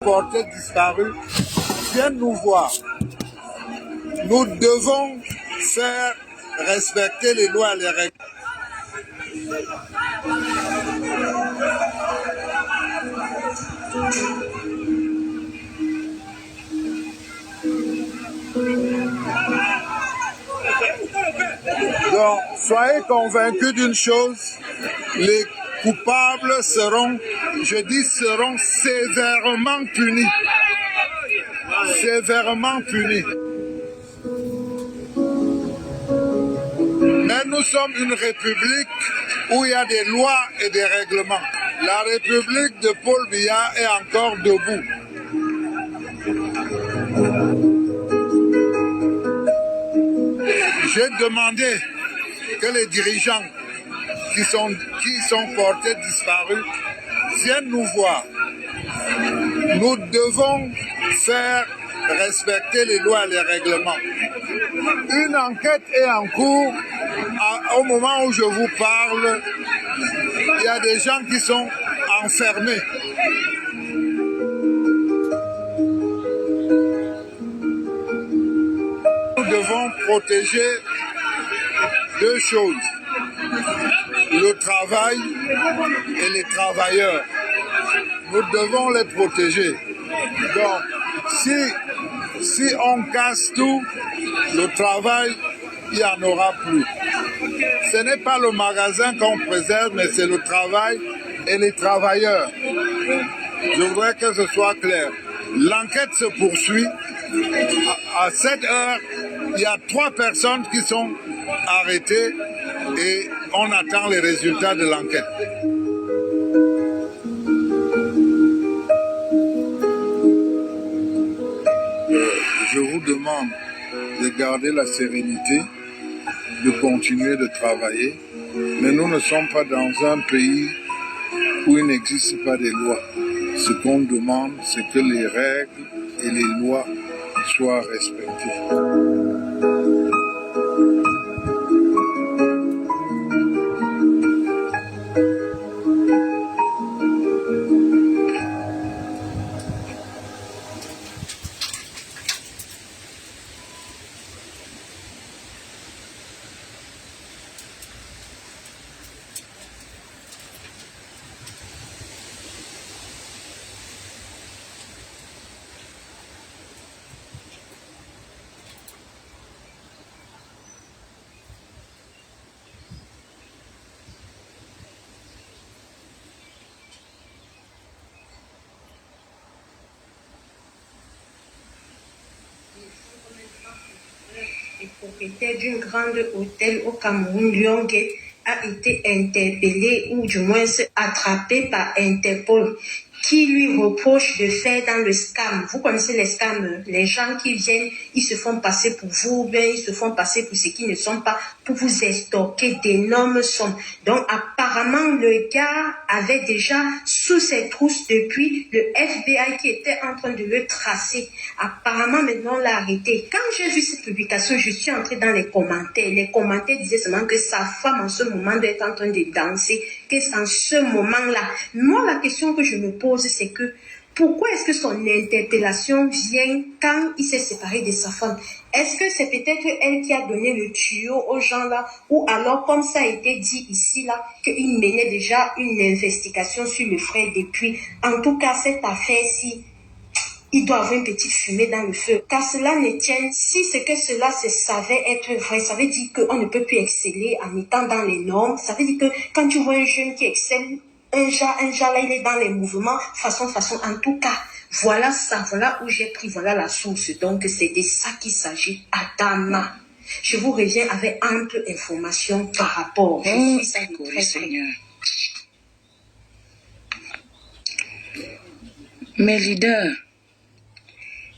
portés disparus viennent nous voir. Nous devons faire respecter les lois et les règles. Donc, soyez convaincus d'une chose, les coupables seront, je dis, seront sévèrement punis. Sévèrement punis. Mais nous sommes une république où il y a des lois et des règlements. La république de Paul Biya est encore debout. J'ai demandé que les dirigeants qui sont portés disparus viennent nous voir. Nous devons faire respecter les lois et les règlements. Une enquête est en cours. Au moment où je vous parle, il y a des gens qui sont enfermés. Nous devons protéger deux choses, le travail et les travailleurs. Nous devons les protéger. Donc, si on casse tout, le travail, il n'y en aura plus. Ce n'est pas le magasin qu'on préserve, mais c'est le travail et les travailleurs. Je voudrais que ce soit clair. L'enquête se poursuit. À 7 heures, il y a 3 personnes qui sont arrêtées et on attend les résultats de l'enquête. Je vous demande de garder la sérénité, de continuer de travailler, mais nous ne sommes pas dans un pays où il n'existe pas de lois. Ce qu'on demande, c'est que les règles et les lois soient respectées. Le propriétaire d'un grand hôtel au Cameroun, Lyongué, a été interpellé ou du moins attrapé par Interpol, qui lui reproche de faire dans le scam. Vous connaissez les scams, les gens qui viennent, ils se font passer pour vous, bien ils se font passer pour ceux qui ne sont pas, pour vous estorquer d'énormes sommes. Donc apparemment, le gars avait déjà sous ses trousses depuis le FBI qui était en train de le tracer. Apparemment, maintenant, on l'a arrêté. Quand j'ai vu cette publication, je suis entrée dans les commentaires. Les commentaires disaient seulement que sa femme, en ce moment, doit être en train de danser, que c'est en ce moment-là. Moi, la question que je me pose, c'est que pourquoi est-ce que son interpellation vient quand il s'est séparé de sa femme? Est-ce que c'est peut-être elle qui a donné le tuyau aux gens là, ou alors comme ça a été dit ici là, qu'il menait déjà une investigation sur le frère depuis. En tout cas, cette affaire-ci, il doit avoir une petite fumée dans le feu. Car cela ne tienne, si c'est que cela se savait être vrai, ça veut dire qu'on ne peut plus exceller en étant dans les normes. Ça veut dire que quand tu vois un jeune qui excelle, un genre là, il est dans les mouvements, façon. En tout cas, voilà ça, voilà où j'ai pris, voilà la source. Donc, c'est de ça qu'il s'agit. Adama. Je vous reviens avec ample information par rapport. Je suis ça de très Seigneur. Mais leader,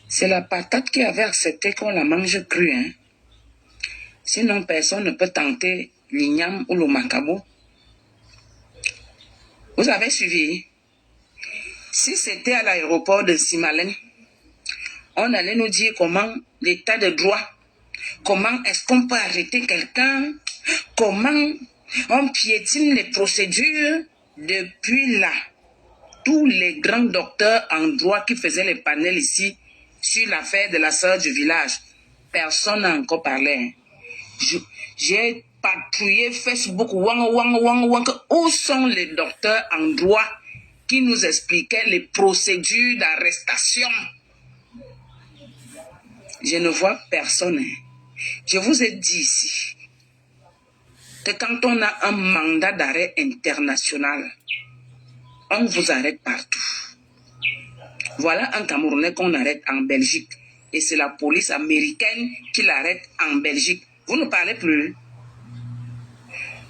c'est la patate qui avait accepté qu'on la mange crue, hein. Sinon, personne ne peut tenter l'igname ou le macabo. Vous avez suivi? Si c'était à l'aéroport de Simalène, on allait nous dire comment l'état de droit, comment est-ce qu'on peut arrêter quelqu'un, comment on piétine les procédures depuis là. tous les grands docteurs en droit qui faisaient les panels ici sur l'affaire de la sœur du village. Personne n'a encore parlé. J'ai patrouillé Facebook, où sont les docteurs en droit qui nous expliquaient les procédures d'arrestation? Je ne vois personne. Je vous ai dit ici que quand on a un mandat d'arrêt international, on vous arrête partout. Voilà un Camerounais qu'on arrête en Belgique. Et c'est la police américaine qui l'arrête en Belgique. Vous ne parlez plus.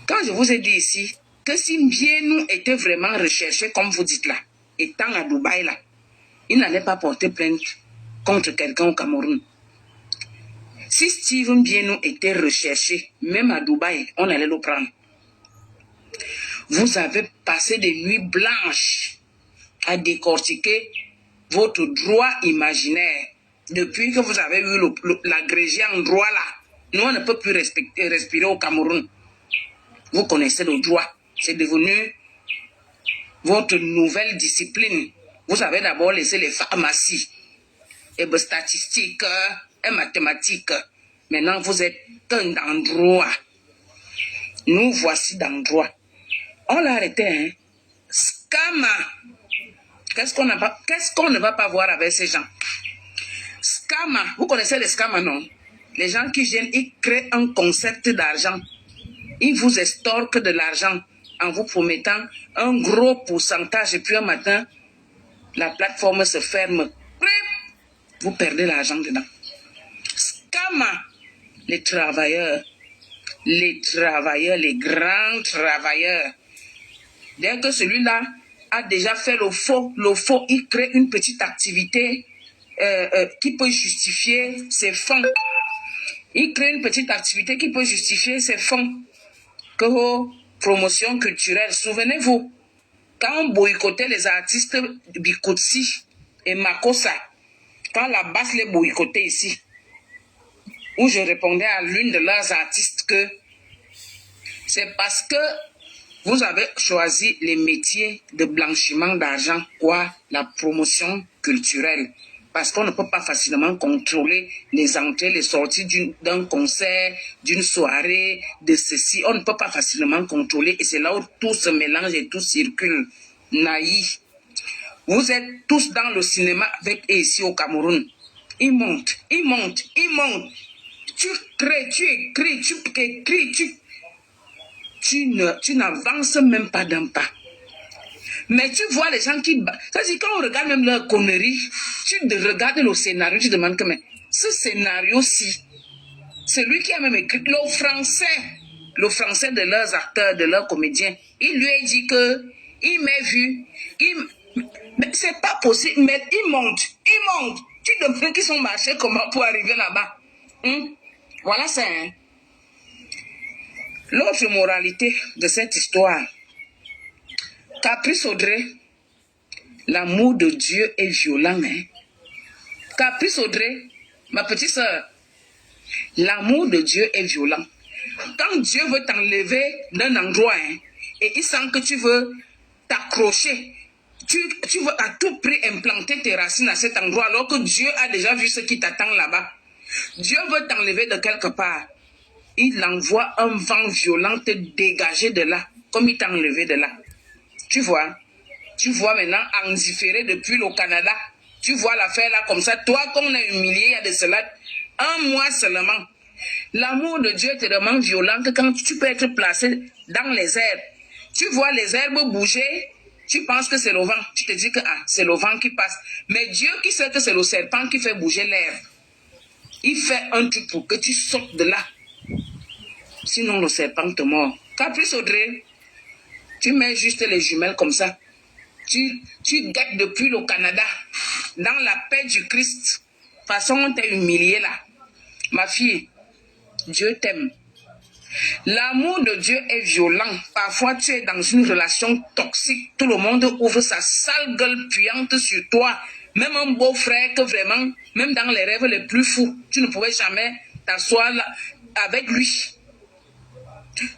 Quand je vous ai dit ici que si Mbienou était vraiment recherché, comme vous dites là, étant à Dubaï là, il n'allait pas porter plainte contre quelqu'un au Cameroun. Si Steven Mbienou était recherché, même à Dubaï, on allait le prendre. Vous avez passé des nuits blanches à décortiquer votre droit imaginaire. Depuis que vous avez eu l'agrégé en droit là, nous on ne peut plus respirer au Cameroun. Vous connaissez le droit. C'est devenu votre nouvelle discipline. Vous avez d'abord laissé les pharmacies, et les statistiques, et mathématiques. Maintenant, vous êtes dans le droit. Nous voici dans le droit. On l'a arrêté, hein. Scama. Qu'est-ce qu'on ne va pas voir avec ces gens? Scama. Vous connaissez les scamas, non? Les gens qui viennent, ils créent un concept d'argent. Ils vous estorquent de l'argent en vous promettant un gros pourcentage. Et puis un matin, la plateforme se ferme. Vous perdez l'argent dedans. Scama. Les travailleurs, les grands travailleurs. Dès que celui-là a déjà fait le faux, il crée une petite activité qui peut justifier ses fonds. Il crée une petite activité qui peut justifier ses fonds. Que vos promotions culturelles, souvenez-vous, quand on boycottait les artistes Bikotsi et Makossa, quand la basse les boycottait ici, où je répondais à l'une de leurs artistes que c'est parce que vous avez choisi les métiers de blanchiment d'argent, quoi, la promotion culturelle. Parce qu'on ne peut pas facilement contrôler les entrées, les sorties d'un concert, d'une soirée, de ceci. On ne peut pas facilement contrôler et c'est là où tout se mélange et tout circule. Naïf. Vous êtes tous dans le cinéma avec eux ici au Cameroun. Ils montent. Tu crées, tu écris, tu n'avances même pas d'un pas. Mais tu vois les gens qui... C'est-à-dire quand on regarde même leurs conneries, tu regardes le scénario, tu te demandes que mais ce scénario-ci, c'est lui qui a même écrit le français de leurs acteurs, de leurs comédiens. Il lui a dit que il m'a vu, mais c'est pas possible, mais il monte. Tu te demandes qu'ils sont marchés comment pour arriver là-bas. Voilà ça. Hein? L'autre moralité de cette histoire, Caprice Audrey, l'amour de Dieu est violent. Hein? Caprice Audrey, ma petite soeur, l'amour de Dieu est violent. Quand Dieu veut t'enlever d'un endroit, hein, et il sent que tu veux t'accrocher, tu veux à tout prix implanter tes racines à cet endroit, alors que Dieu a déjà vu ce qui t'attend là-bas. Dieu veut t'enlever de quelque part. Il envoie un vent violent te dégager de là, comme il t'a enlevé de là. Tu vois maintenant en différé depuis le Canada. Tu vois l'affaire là comme ça. Toi qu'on a humilié il y a de cela 1 mois seulement. L'amour de Dieu est tellement violent que quand tu peux être placé dans les herbes, tu vois les herbes bouger, tu penses que c'est le vent. Tu te dis que c'est le vent qui passe. Mais Dieu qui sait que c'est le serpent qui fait bouger l'herbe, il fait un truc pour que tu sortes de là. Sinon le serpent te mord. Caprice Audrey, tu mets juste les jumelles comme ça. Tu guettes depuis le Canada, dans la paix du Christ. De toute façon, on t'a humilié là. Ma fille, Dieu t'aime. L'amour de Dieu est violent. Parfois, tu es dans une relation toxique. Tout le monde ouvre sa sale gueule puante sur toi. Même un beau frère que vraiment, même dans les rêves les plus fous, tu ne pouvais jamais t'asseoir avec lui.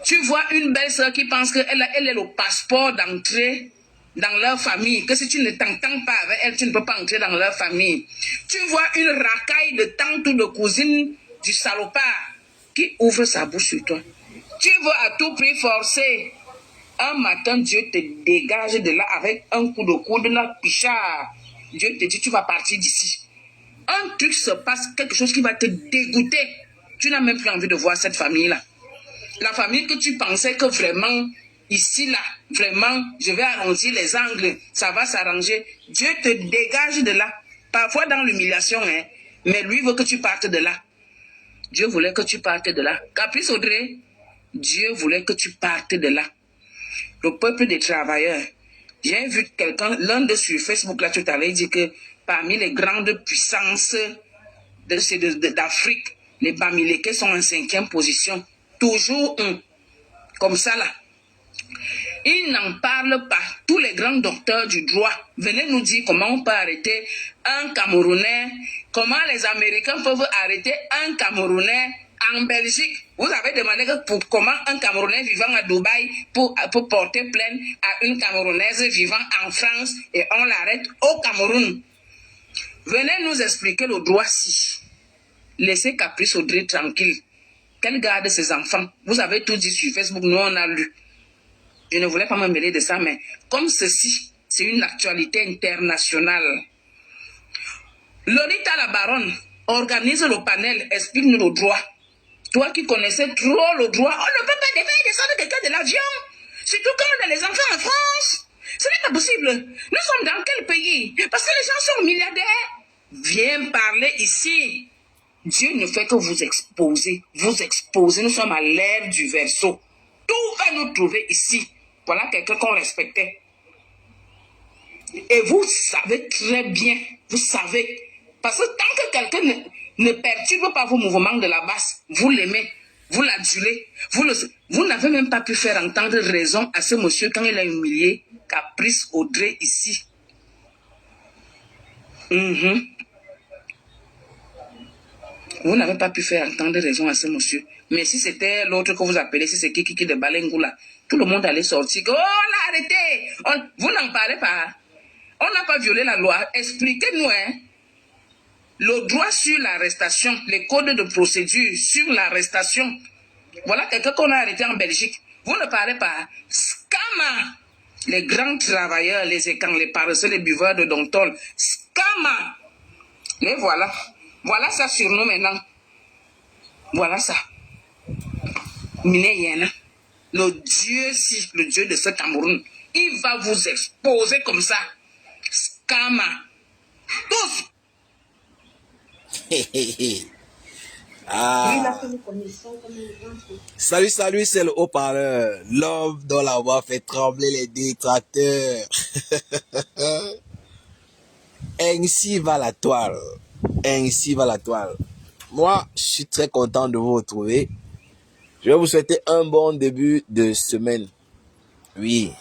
Tu vois une belle soeur qui pense qu'elle est le passeport d'entrée dans leur famille, que si tu ne t'entends pas avec elles, tu ne peux pas entrer dans leur famille. Tu vois une racaille de tante ou de cousine du salopard qui ouvre sa bouche sur toi. Tu veux à tout prix forcer. Un matin, Dieu te dégage de là avec un coup de coude, là, pichard. Dieu te dit, tu vas partir d'ici. Un truc se passe, quelque chose qui va te dégoûter. Tu n'as même plus envie de voir cette famille-là. La famille que tu pensais que vraiment, ici, là, vraiment, je vais arrondir les angles, ça va s'arranger. Dieu te dégage de là. Parfois dans l'humiliation, hein, mais lui veut que tu partes de là. Dieu voulait que tu partes de là. Caprice Audrey, Dieu voulait que tu partes de là. Le peuple des travailleurs. J'ai vu quelqu'un, l'un de sur Facebook, là, tout à l'heure, il dit que parmi les grandes puissances d'Afrique, les Bamileke sont en 5e position. Toujours un. Comme ça, là. Ils n'en parlent pas. Tous les grands docteurs du droit, venez nous dire comment on peut arrêter un Camerounais, comment les Américains peuvent arrêter un Camerounais en Belgique. Vous avez demandé comment un Camerounais vivant à Dubaï pour porter plainte à une Camerounaise vivant en France et on l'arrête au Cameroun. Venez nous expliquer le droit-ci. Laissez Caprice Audrey tranquille. Qu'elle garde ses enfants. Vous avez tout dit sur Facebook, nous on a lu. Je ne voulais pas me mêler de ça, mais comme ceci, c'est une actualité internationale. Lolita la baronne organise le panel, explique-nous le droit. Toi qui connaissais trop le droit, on ne peut pas descendre quelqu'un de l'avion. Surtout quand on a les enfants en France. Ce n'est pas possible. Nous sommes dans quel pays? Parce que les gens sont milliardaires. Viens parler ici. Dieu ne fait que vous exposer. Vous exposer. Nous sommes à l'ère du Verseau. Tout va nous trouver ici. Voilà quelqu'un qu'on respectait. Et vous savez très bien. Vous savez. Parce que tant que quelqu'un ne perturbe pas vos mouvements de la base, vous l'aimez, vous l'adulez, vous n'avez même pas pu faire entendre raison à ce monsieur quand il a humilié Caprice Audrey ici. Vous n'avez pas pu faire entendre raison à ce monsieur. Mais si c'était l'autre que vous appelez, si c'est Kiki de Balengula, tout le monde allait sortir. Oh, là, arrêtez! Vous n'en parlez pas. On n'a pas violé la loi. Expliquez-nous, hein. Le droit sur l'arrestation, les codes de procédure sur l'arrestation. Voilà quelqu'un qu'on a arrêté en Belgique. Vous ne parlez pas. Scama. Les grands travailleurs, les écans, les paresseux, les buveurs de Dontol. Scama. Mais voilà. Voilà ça sur nous maintenant. Voilà ça. Mineyena. Le Dieu, si, le Dieu de ce Cameroun, il va vous exposer comme ça. Scama. Tous. Ah. Salut, c'est le haut-parleur. L'homme dont la voix fait trembler les détracteurs. Ainsi va la toile. Ainsi va la toile. Moi, je suis très content de vous retrouver. Je vais vous souhaiter un bon début de semaine. Oui,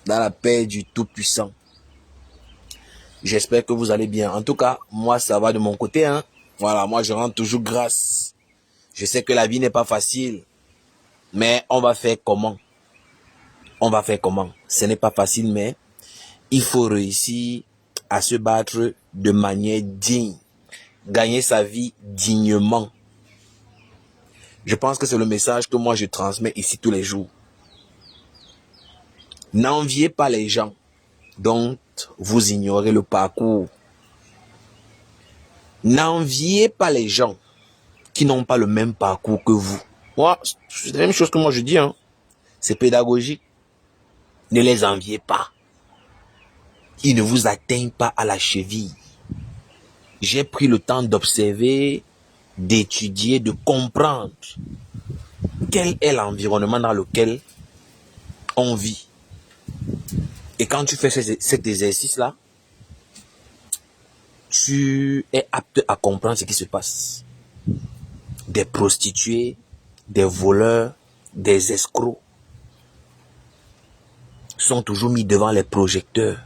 dans la paix du Tout-Puissant. J'espère que vous allez bien. En tout cas, moi, ça va de mon côté, hein. Voilà, moi, je rends toujours grâce. Je sais que la vie n'est pas facile. Mais on va faire comment? On va faire comment? Ce n'est pas facile, mais il faut réussir à se battre de manière digne. Gagner sa vie dignement. Je pense que c'est le message que moi, je transmets ici tous les jours. N'enviez pas les gens dont vous ignorez le parcours. N'enviez pas les gens qui n'ont pas le même parcours que vous. Moi, c'est la même chose que moi je dis, hein. C'est pédagogique. Ne les enviez pas. Ils ne vous atteignent pas à la cheville. J'ai pris le temps d'observer, d'étudier, de comprendre quel est l'environnement dans lequel on vit. Et quand tu fais cet exercice-là, tu es apte à comprendre ce qui se passe. Des prostituées, des voleurs, des escrocs sont toujours mis devant les projecteurs.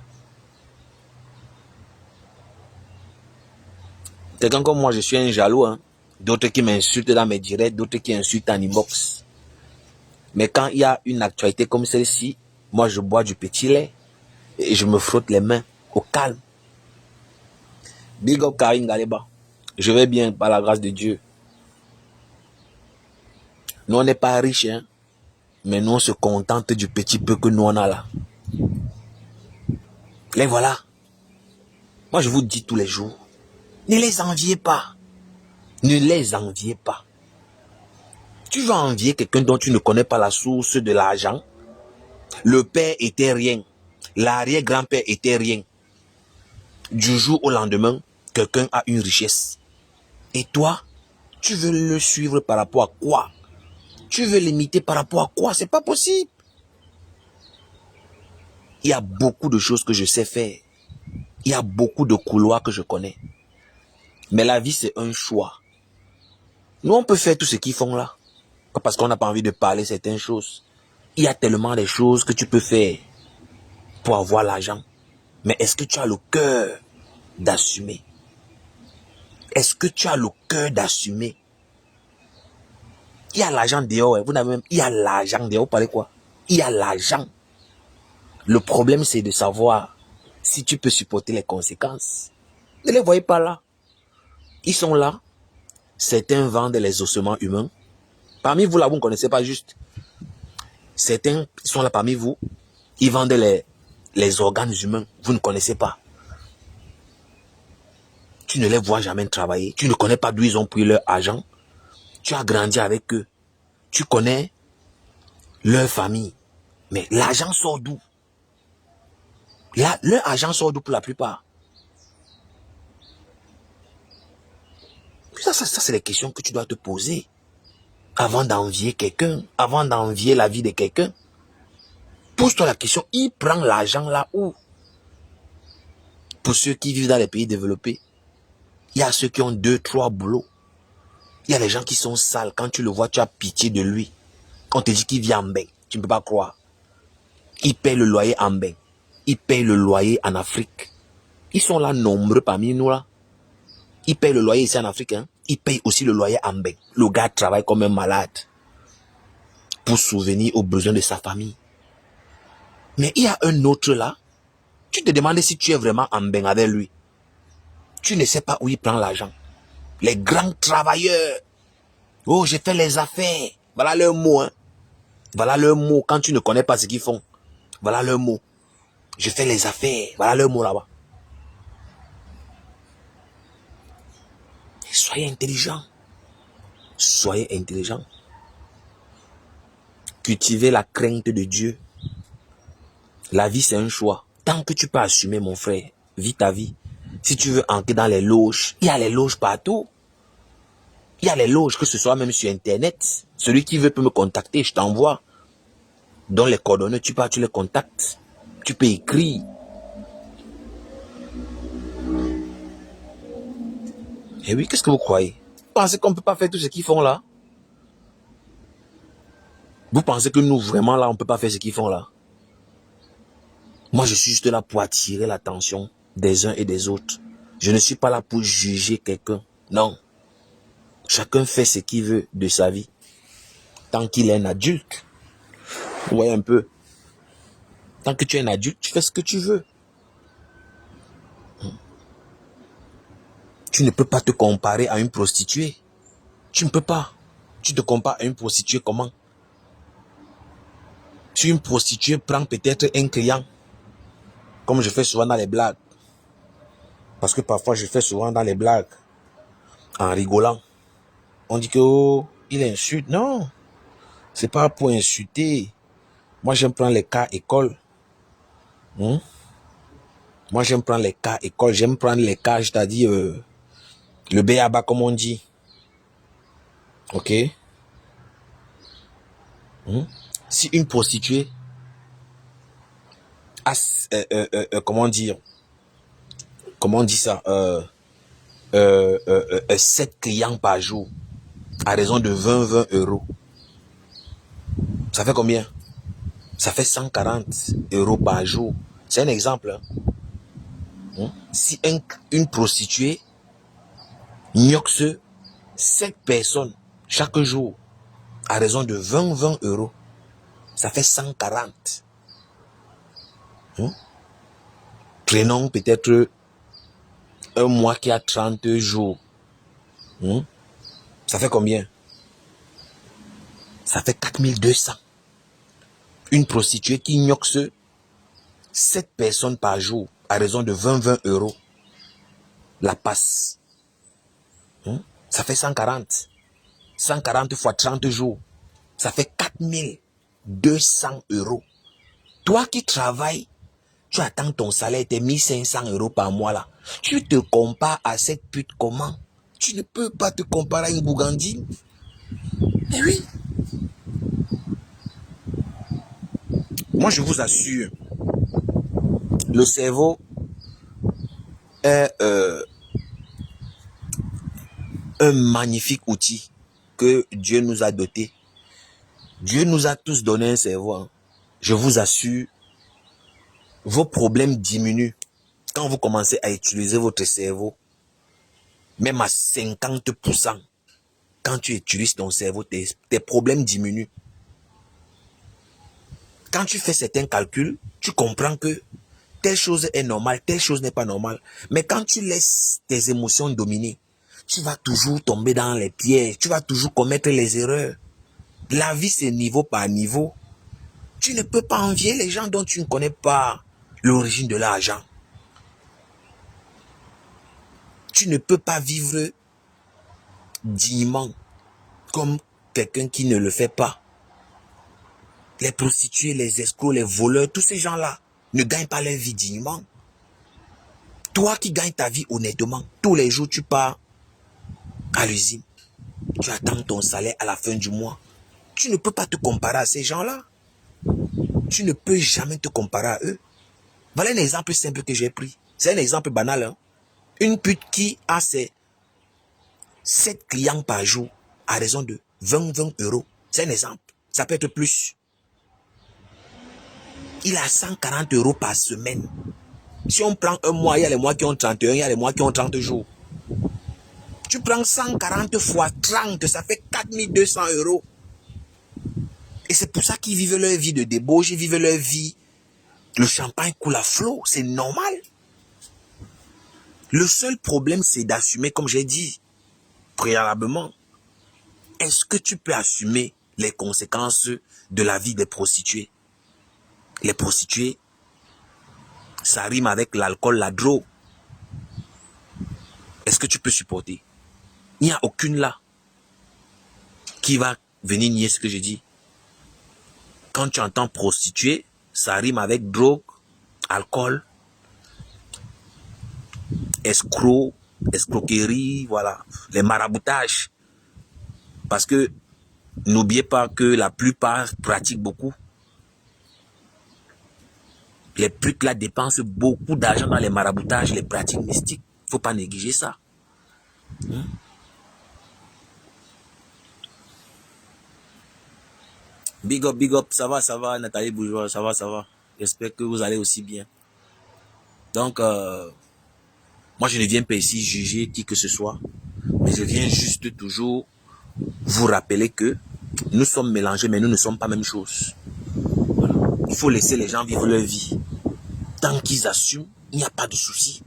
Quelqu'un comme moi, je suis un jaloux, hein. D'autres qui m'insultent dans mes directs, d'autres qui insultent en inbox. Mais quand il y a une actualité comme celle-ci, moi je bois du petit lait et je me frotte les mains au calme. Big up Karine Galeba. Je vais bien par la grâce de Dieu. Nous, on n'est pas riches, hein, mais nous, on se contente du petit peu que nous, on a là. Les voilà. Moi, je vous dis tous les jours, ne les enviez pas. Ne les enviez pas. Tu vas envier quelqu'un dont tu ne connais pas la source de l'argent. Le père était rien. L'arrière-grand-père était rien. Du jour au lendemain, quelqu'un a une richesse. Et toi, tu veux le suivre par rapport à quoi? Tu veux l'imiter par rapport à quoi? C'est pas possible. Il y a beaucoup de choses que je sais faire. Il y a beaucoup de couloirs que je connais. Mais la vie, c'est un choix. Nous, on peut faire tout ce qu'ils font là. Pas parce qu'on n'a pas envie de parler certaines choses. Il y a tellement de choses que tu peux faire pour avoir l'argent. Mais est-ce que tu as le cœur d'assumer? Est-ce que tu as le cœur d'assumer? Il y a l'argent dehors. Vous n'avez même... Il y a l'argent dehors. Vous parlez quoi? Il y a l'argent. Le problème, c'est de savoir si tu peux supporter les conséquences. Ne les voyez pas là. Ils sont là. Certains vendent les ossements humains. Parmi vous là, vous ne connaissez pas juste. Certains sont là parmi vous. Ils vendent les organes humains. Vous ne connaissez pas. Tu ne les vois jamais travailler. Tu ne connais pas d'où ils ont pris leur argent. Tu as grandi avec eux. Tu connais leur famille. Mais l'argent sort d'où? Leur argent sort d'où pour la plupart? Ça c'est les questions que tu dois te poser. Avant d'envier quelqu'un. Avant d'envier la vie de quelqu'un. Pose-toi la question. Il prend l'argent là où? Pour ceux qui vivent dans les pays développés. Il y a ceux qui ont 2, 3 boulots. Il y a les gens qui sont sales. Quand tu le vois, tu as pitié de lui. On te dit qu'il vit en bain. Tu ne peux pas croire. Il paye le loyer en bain. Il paye le loyer en Afrique. Ils sont là nombreux parmi nous là. Ils payent le loyer ici en Afrique. Hein. Ils payent aussi le loyer en bain. Le gars travaille comme un malade. Pour souvenir aux besoins de sa famille. Mais il y a un autre là. Tu te demandes si tu es vraiment en bain avec lui. Tu ne sais pas où il prend l'argent. Les grands travailleurs. Oh, j'ai fait les affaires. Voilà leur mot. Hein. Voilà leur mot quand tu ne connais pas ce qu'ils font. Voilà leur mot. Je fais les affaires. Voilà leur mot là-bas. Soyez intelligents. Soyez intelligents. Cultivez la crainte de Dieu. La vie, c'est un choix. Tant que tu peux assumer, mon frère, vis ta vie. Si tu veux entrer dans les loges, il y a les loges partout. Il y a les loges, que ce soit même sur Internet. Celui qui veut peut me contacter, je t'envoie. Dans les coordonnées, tu pars, tu les contactes. Tu peux écrire. Et oui, qu'est-ce que vous croyez? Vous pensez qu'on ne peut pas faire tout ce qu'ils font là? Vous pensez que nous, vraiment là, on ne peut pas faire ce qu'ils font là? Moi, je suis juste là pour attirer l'attention des uns et des autres. Je ne suis pas là pour juger quelqu'un. Non. Chacun fait ce qu'il veut de sa vie. Tant qu'il est un adulte. Vous voyez un peu. Tant que tu es un adulte, tu fais ce que tu veux. Tu ne peux pas te comparer à une prostituée. Tu ne peux pas. Tu te compares à une prostituée comment? Si une prostituée prend peut-être un client, comme je fais souvent dans les blagues, parce que parfois je fais souvent dans les blagues, en rigolant, on dit que oh, il insulte. Non, c'est pas pour insulter. Moi j'aime prendre les cas école. Moi j'aime prendre les cas école. J'aime prendre les cas, c'est-à-dire le béaba comme on dit. Ok. Si une prostituée a, comment dire, comment on dit ça, 7 clients par jour, à raison de 20 euros. Ça fait combien? Ça fait 140 euros par jour. C'est un exemple. Si une prostituée gnoxe 7 personnes chaque jour, à raison de 20 euros, ça fait 140. Prenons peut-être un mois qui a 30 jours. Ça fait combien? Ça fait 4200. Une prostituée qui ignoxe 7 personnes par jour à raison de 20 euros. La passe. Ça fait 140. 140 fois 30 jours. Ça fait 4200 euros. Toi qui travailles, tu attends ton salaire, tes 1500 euros par mois là. Tu te compares à cette pute comment? Tu ne peux pas te comparer à une bougandine. Eh oui. Moi je vous assure, le cerveau est un magnifique outil que Dieu nous a doté. Dieu nous a tous donné un cerveau. Hein. Je vous assure, vos problèmes diminuent quand vous commencez à utiliser votre cerveau. Même à 50%, quand tu utilises ton cerveau, tes problèmes diminuent. Quand tu fais certains calculs, tu comprends que telle chose est normale, telle chose n'est pas normale. Mais quand tu laisses tes émotions dominer, tu vas toujours tomber dans les pièges, tu vas toujours commettre les erreurs. La vie, c'est niveau par niveau. Tu ne peux pas envier les gens dont tu ne connais pas l'origine de l'argent. Tu ne peux pas vivre dignement comme quelqu'un qui ne le fait pas. Les prostituées, les escrocs, les voleurs, tous ces gens-là ne gagnent pas leur vie dignement. Toi qui gagnes ta vie honnêtement, tous les jours tu pars à l'usine. Tu attends ton salaire à la fin du mois. Tu ne peux pas te comparer à ces gens-là. Tu ne peux jamais te comparer à eux. Voilà un exemple simple que j'ai pris. C'est un exemple banal. Hein? Une pute qui a ses 7 clients par jour à raison de 20 euros. C'est un exemple. Ça peut être plus. Il a 140 euros par semaine. Si on prend un mois, il y a les mois qui ont 31, il y a les mois qui ont 30 jours. Tu prends 140 fois 30, ça fait 4200 euros. Et c'est pour ça qu'ils vivent leur vie de débauche, ils vivent leur vie. Le champagne coule à flot, c'est normal. Le seul problème, c'est d'assumer, comme j'ai dit préalablement. Est-ce que tu peux assumer les conséquences de la vie des prostituées? Les prostituées, ça rime avec l'alcool, la drogue. Est-ce que tu peux supporter? Il n'y a aucune là qui va venir nier ce que je dis. Quand tu entends prostituée, ça rime avec drogue, alcool, escroc, escroquerie, voilà, les maraboutages. Parce que n'oubliez pas que la plupart pratiquent beaucoup. Les putes là dépensent beaucoup d'argent dans les maraboutages, les pratiques mystiques. Il ne faut pas négliger ça. Big up, ça va, Nathalie Bourgeois, ça va. J'espère que vous allez aussi bien. Donc, moi je ne viens pas ici juger qui que ce soit, mais je viens juste toujours vous rappeler que nous sommes mélangés, mais nous ne sommes pas la même chose. Voilà. Il faut laisser les gens vivre leur vie. Tant qu'ils assument, il n'y a pas de souci.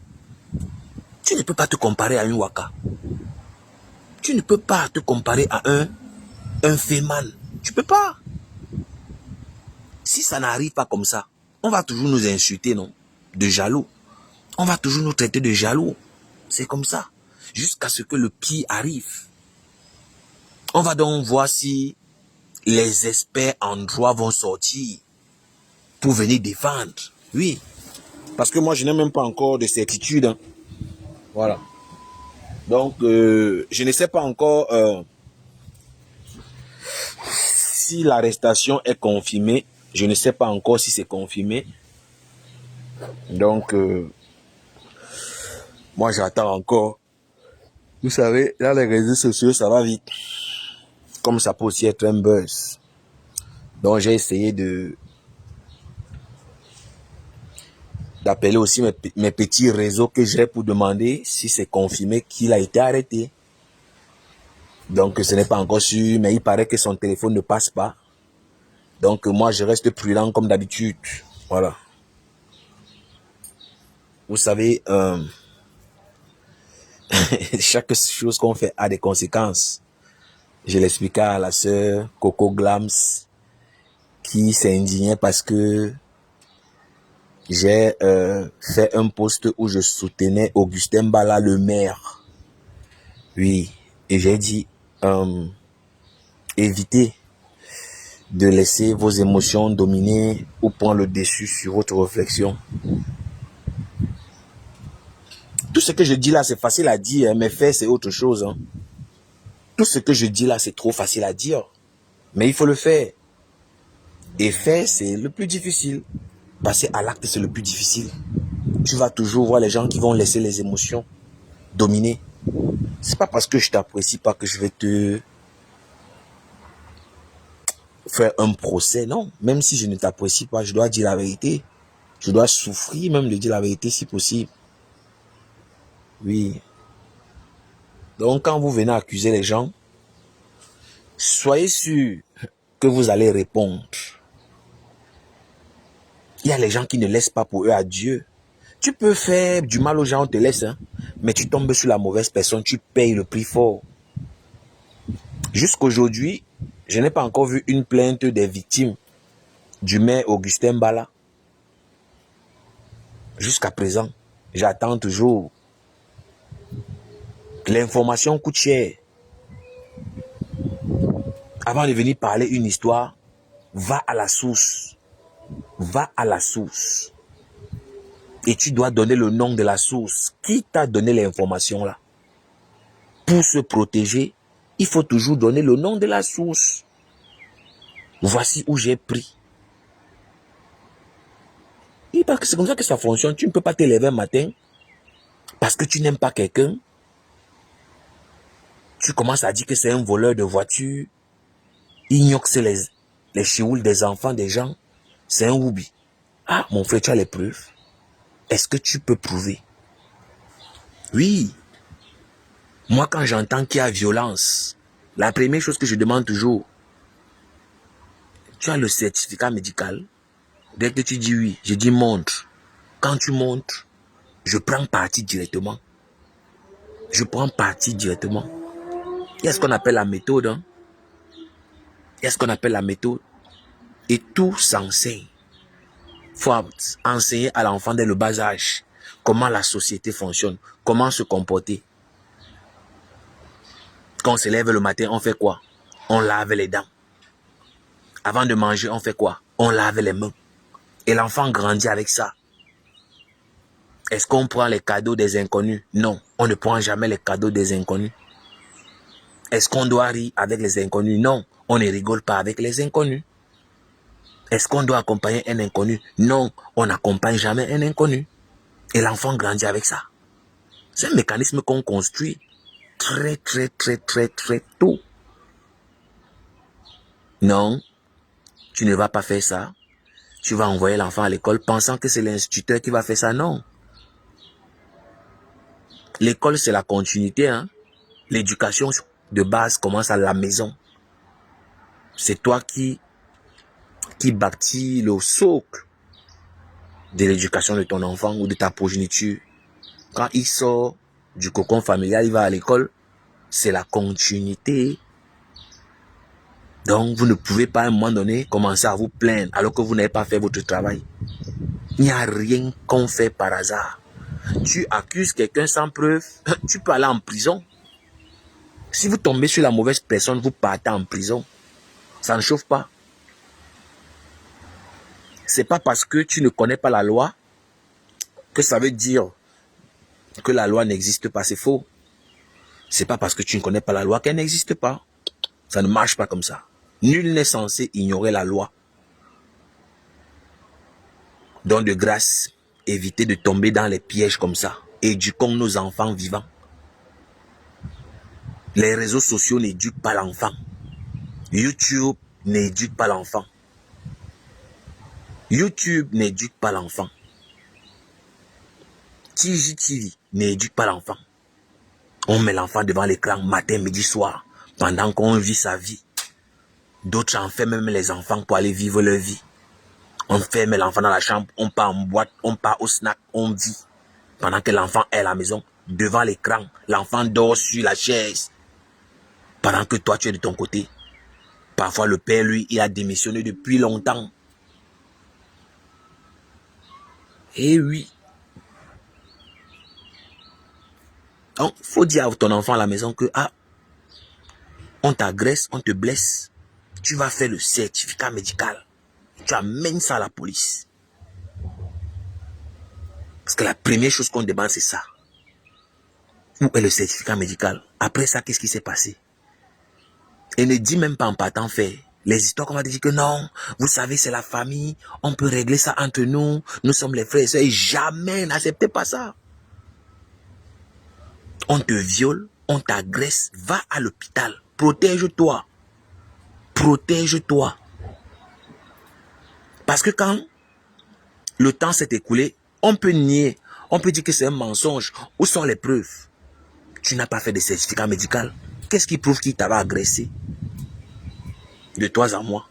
Tu ne peux pas te comparer à une waka. Tu ne peux pas te comparer à un féman. Tu ne peux pas. Si ça n'arrive pas comme ça, on va toujours nous insulter, non? De jaloux. On va toujours nous traiter de jaloux. C'est comme ça. Jusqu'à ce que le pire arrive. On va donc voir si les experts en droit vont sortir pour venir défendre. Oui. Parce que moi, je n'ai même pas encore de certitude. Hein. Voilà. Donc, je ne sais pas encore si l'arrestation est confirmée. Je ne sais pas encore si c'est confirmé. Donc, moi, j'attends encore. Vous savez, là, les réseaux sociaux, ça va vite. Comme ça peut aussi être un buzz. Donc, j'ai essayé d'appeler aussi mes petits réseaux que j'ai pour demander si c'est confirmé qu'il a été arrêté. Donc, ce n'est pas encore sûr, mais il paraît que son téléphone ne passe pas. Donc, moi, je reste prudent comme d'habitude. Voilà. vous savez, chaque chose qu'on fait a des conséquences. Je l'expliquais à la sœur Coco Glams qui s'est indignée parce que j'ai fait un post où je soutenais Augustin Mbala, le maire. Oui, et j'ai dit, évitez de laisser vos émotions dominer ou prendre le dessus sur votre réflexion. Tout ce que je dis là, c'est facile à dire, mais faire, c'est autre chose. Hein. Tout ce que je dis là, c'est trop facile à dire. Mais il faut le faire. Et faire, c'est le plus difficile. Passer à l'acte, c'est le plus difficile. Tu vas toujours voir les gens qui vont laisser les émotions dominer. C'est pas parce que je t'apprécie pas que je vais te faire un procès, non. Même si je ne t'apprécie pas, je dois dire la vérité. Je dois souffrir même de dire la vérité si possible. Oui. Donc quand vous venez accuser les gens, soyez sûr que vous allez répondre. Il y a les gens qui ne laissent pas pour eux à Dieu. Tu peux faire du mal aux gens, on te laisse, hein, mais tu tombes sur la mauvaise personne, tu payes le prix fort. Jusqu'aujourd'hui, je n'ai pas encore vu une plainte des victimes du maire Augustin Mbala. Jusqu'à présent, j'attends toujours. L'information coûte cher. Avant de venir parler une histoire, va à la source. Va à la source. Et tu dois donner le nom de la source. Qui t'a donné l'information là? Pour se protéger, il faut toujours donner le nom de la source. Voici où j'ai pris. Et parce que c'est comme ça que ça fonctionne. Tu ne peux pas te lever un matin parce que tu n'aimes pas quelqu'un. Tu commences à dire que c'est un voleur de voiture. Ignore que c'est les chioul des enfants des gens. C'est un oubi. Ah, mon frère, tu as les preuves. Est-ce que tu peux prouver? Oui. Moi, quand j'entends qu'il y a violence, la première chose que je demande toujours, tu as le certificat médical? Dès que tu dis oui, je dis montre. Quand tu montres, je prends parti directement. Je prends parti directement. Il y a ce qu'on appelle la méthode. Hein? Il y a ce qu'on appelle la méthode. Et tout s'enseigne. Il faut enseigner à l'enfant dès le bas âge comment la société fonctionne, comment se comporter. Quand on se lève le matin, on fait quoi? On lave les dents. Avant de manger, on fait quoi? On lave les mains. Et l'enfant grandit avec ça. Est-ce qu'on prend les cadeaux des inconnus? Non, on ne prend jamais les cadeaux des inconnus. Est-ce qu'on doit rire avec les inconnus? Non, on ne rigole pas avec les inconnus. Est-ce qu'on doit accompagner un inconnu? Non, on n'accompagne jamais un inconnu. Et l'enfant grandit avec ça. C'est un mécanisme qu'on construit très tôt. Non, tu ne vas pas faire ça. Tu vas envoyer l'enfant à l'école pensant que c'est l'instituteur qui va faire ça. Non. L'école, c'est la continuité. Hein? L'éducation de base commence à la maison. C'est toi qui bâtis le socle de l'éducation de ton enfant ou de ta progéniture. Quand il sort du cocon familial, il va à l'école, c'est la continuité. Donc, vous ne pouvez pas à un moment donné commencer à vous plaindre alors que vous n'avez pas fait votre travail. Il n'y a rien qu'on fait par hasard. Tu accuses quelqu'un sans preuve, tu peux aller en prison. Si vous tombez sur la mauvaise personne, vous partez en prison. Ça ne chauffe pas. C'est pas parce que tu ne connais pas la loi que ça veut dire que la loi n'existe pas. C'est faux. C'est pas parce que tu ne connais pas la loi qu'elle n'existe pas. Ça ne marche pas comme ça. Nul n'est censé ignorer la loi. Donc de grâce, évitez de tomber dans les pièges comme ça. Éduquons nos enfants vivants. Les réseaux sociaux n'éduquent pas l'enfant. YouTube n'éduque pas l'enfant. YouTube n'éduque pas l'enfant. TGTV n'éduque pas l'enfant. On met l'enfant devant l'écran matin, midi, soir, pendant qu'on vit sa vie. D'autres enferment même les enfants pour aller vivre leur vie. On ferme l'enfant dans la chambre, on part en boîte, on part au snack, on vit. Pendant que l'enfant est à la maison, devant l'écran, l'enfant dort sur la chaise. Pendant que toi, tu es de ton côté. Parfois, le père, lui, il a démissionné depuis longtemps. Eh oui. Donc, il faut dire à ton enfant à la maison que, ah, on t'agresse, on te blesse. Tu vas faire le certificat médical. Tu amènes ça à la police. Parce que la première chose qu'on demande, c'est ça. Où est le certificat médical? Après ça, qu'est-ce qui s'est passé? Et ne dis même pas en partant faire. Les histoires qu'on va te dire que non, vous savez, c'est la famille, on peut régler ça entre nous, nous sommes les frères et sœurs. Et jamais, n'acceptez pas ça. On te viole, on t'agresse, va à l'hôpital. Protège-toi. Protège-toi. Parce que quand le temps s'est écoulé, on peut nier, on peut dire que c'est un mensonge. Où sont les preuves? Tu n'as pas fait de certificat médical. Qu'est-ce qui prouve qu'il t'avait agressé? De toi à moi.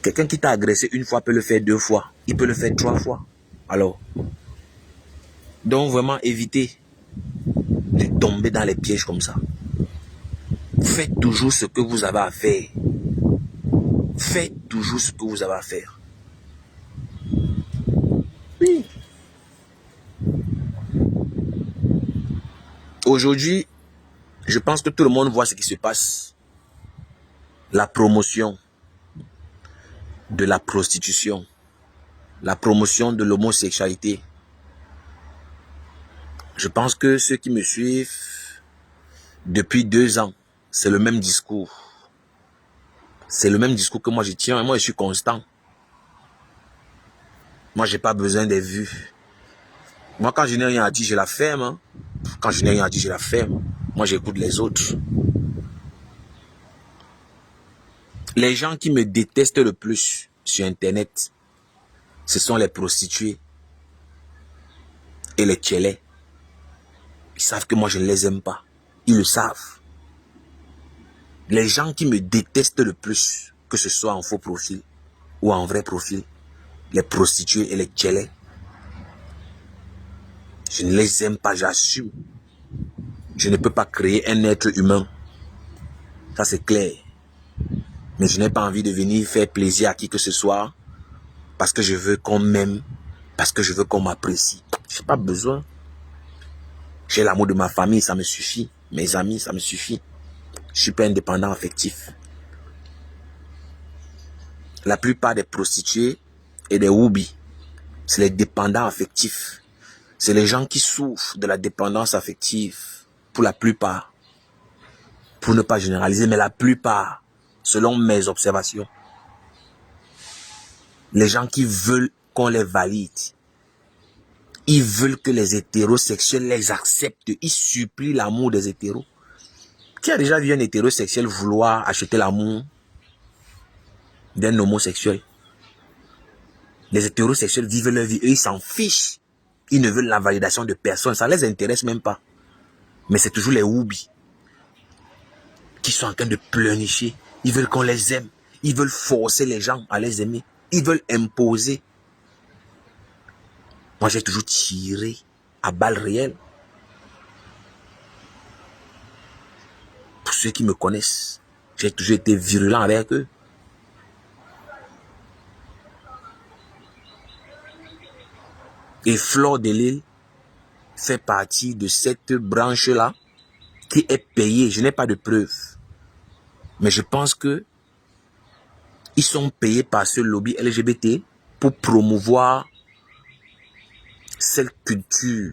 Quelqu'un qui t'a agressé une fois peut le faire 2 fois. Il peut le faire 3 fois. Alors, donc vraiment évitez de tomber dans les pièges comme ça. Faites toujours ce que vous avez à faire. Faites toujours ce que vous avez à faire. Oui. Aujourd'hui, je pense que tout le monde voit ce qui se passe. La promotion de la prostitution. La promotion de l'homosexualité. Je pense que ceux qui me suivent depuis 2 ans, c'est le même discours. C'est le même discours que moi je tiens. Et moi, je suis constant. Moi, j'ai pas besoin des vues. Moi, quand je n'ai rien à dire, je la ferme. Hein. Quand je n'ai rien à dire, je la ferme. Moi, j'écoute les autres. Les gens qui me détestent le plus sur Internet, ce sont les prostituées et les tchélés. Ils savent que moi, je ne les aime pas. Ils le savent. Les gens qui me détestent le plus, que ce soit en faux profil ou en vrai profil, les prostituées et les tchélés, je ne les aime pas, j'assume. Je ne peux pas créer un être humain. Ça, c'est clair. Mais je n'ai pas envie de venir faire plaisir à qui que ce soit parce que je veux qu'on m'aime, parce que je veux qu'on m'apprécie. Je n'ai pas besoin. J'ai l'amour de ma famille, ça me suffit. Mes amis, ça me suffit. Je suis pas indépendant affectif. La plupart des prostituées et des woubi, c'est les dépendants affectifs. C'est les gens qui souffrent de la dépendance affective. Pour la plupart. Pour ne pas généraliser, mais la plupart, selon mes observations. Les gens qui veulent qu'on les valide. Ils veulent que les hétérosexuels les acceptent. Ils supplient l'amour des hétéros. Qui a déjà vu un hétérosexuel vouloir acheter l'amour d'un homosexuel? Les hétérosexuels vivent leur vie. Eux, ils s'en fichent. Ils ne veulent la validation de personne. Ça ne les intéresse même pas. Mais c'est toujours les woubi qui sont en train de pleurnicher. Ils veulent qu'on les aime. Ils veulent forcer les gens à les aimer. Ils veulent imposer. Moi, j'ai toujours tiré à balles réelles. Pour ceux qui me connaissent, j'ai toujours été virulent avec eux. Et Fleur de Lille fait partie de cette branche-là qui est payée. Je n'ai pas de preuves. Mais je pense que ils sont payés par ce lobby LGBT pour promouvoir cette culture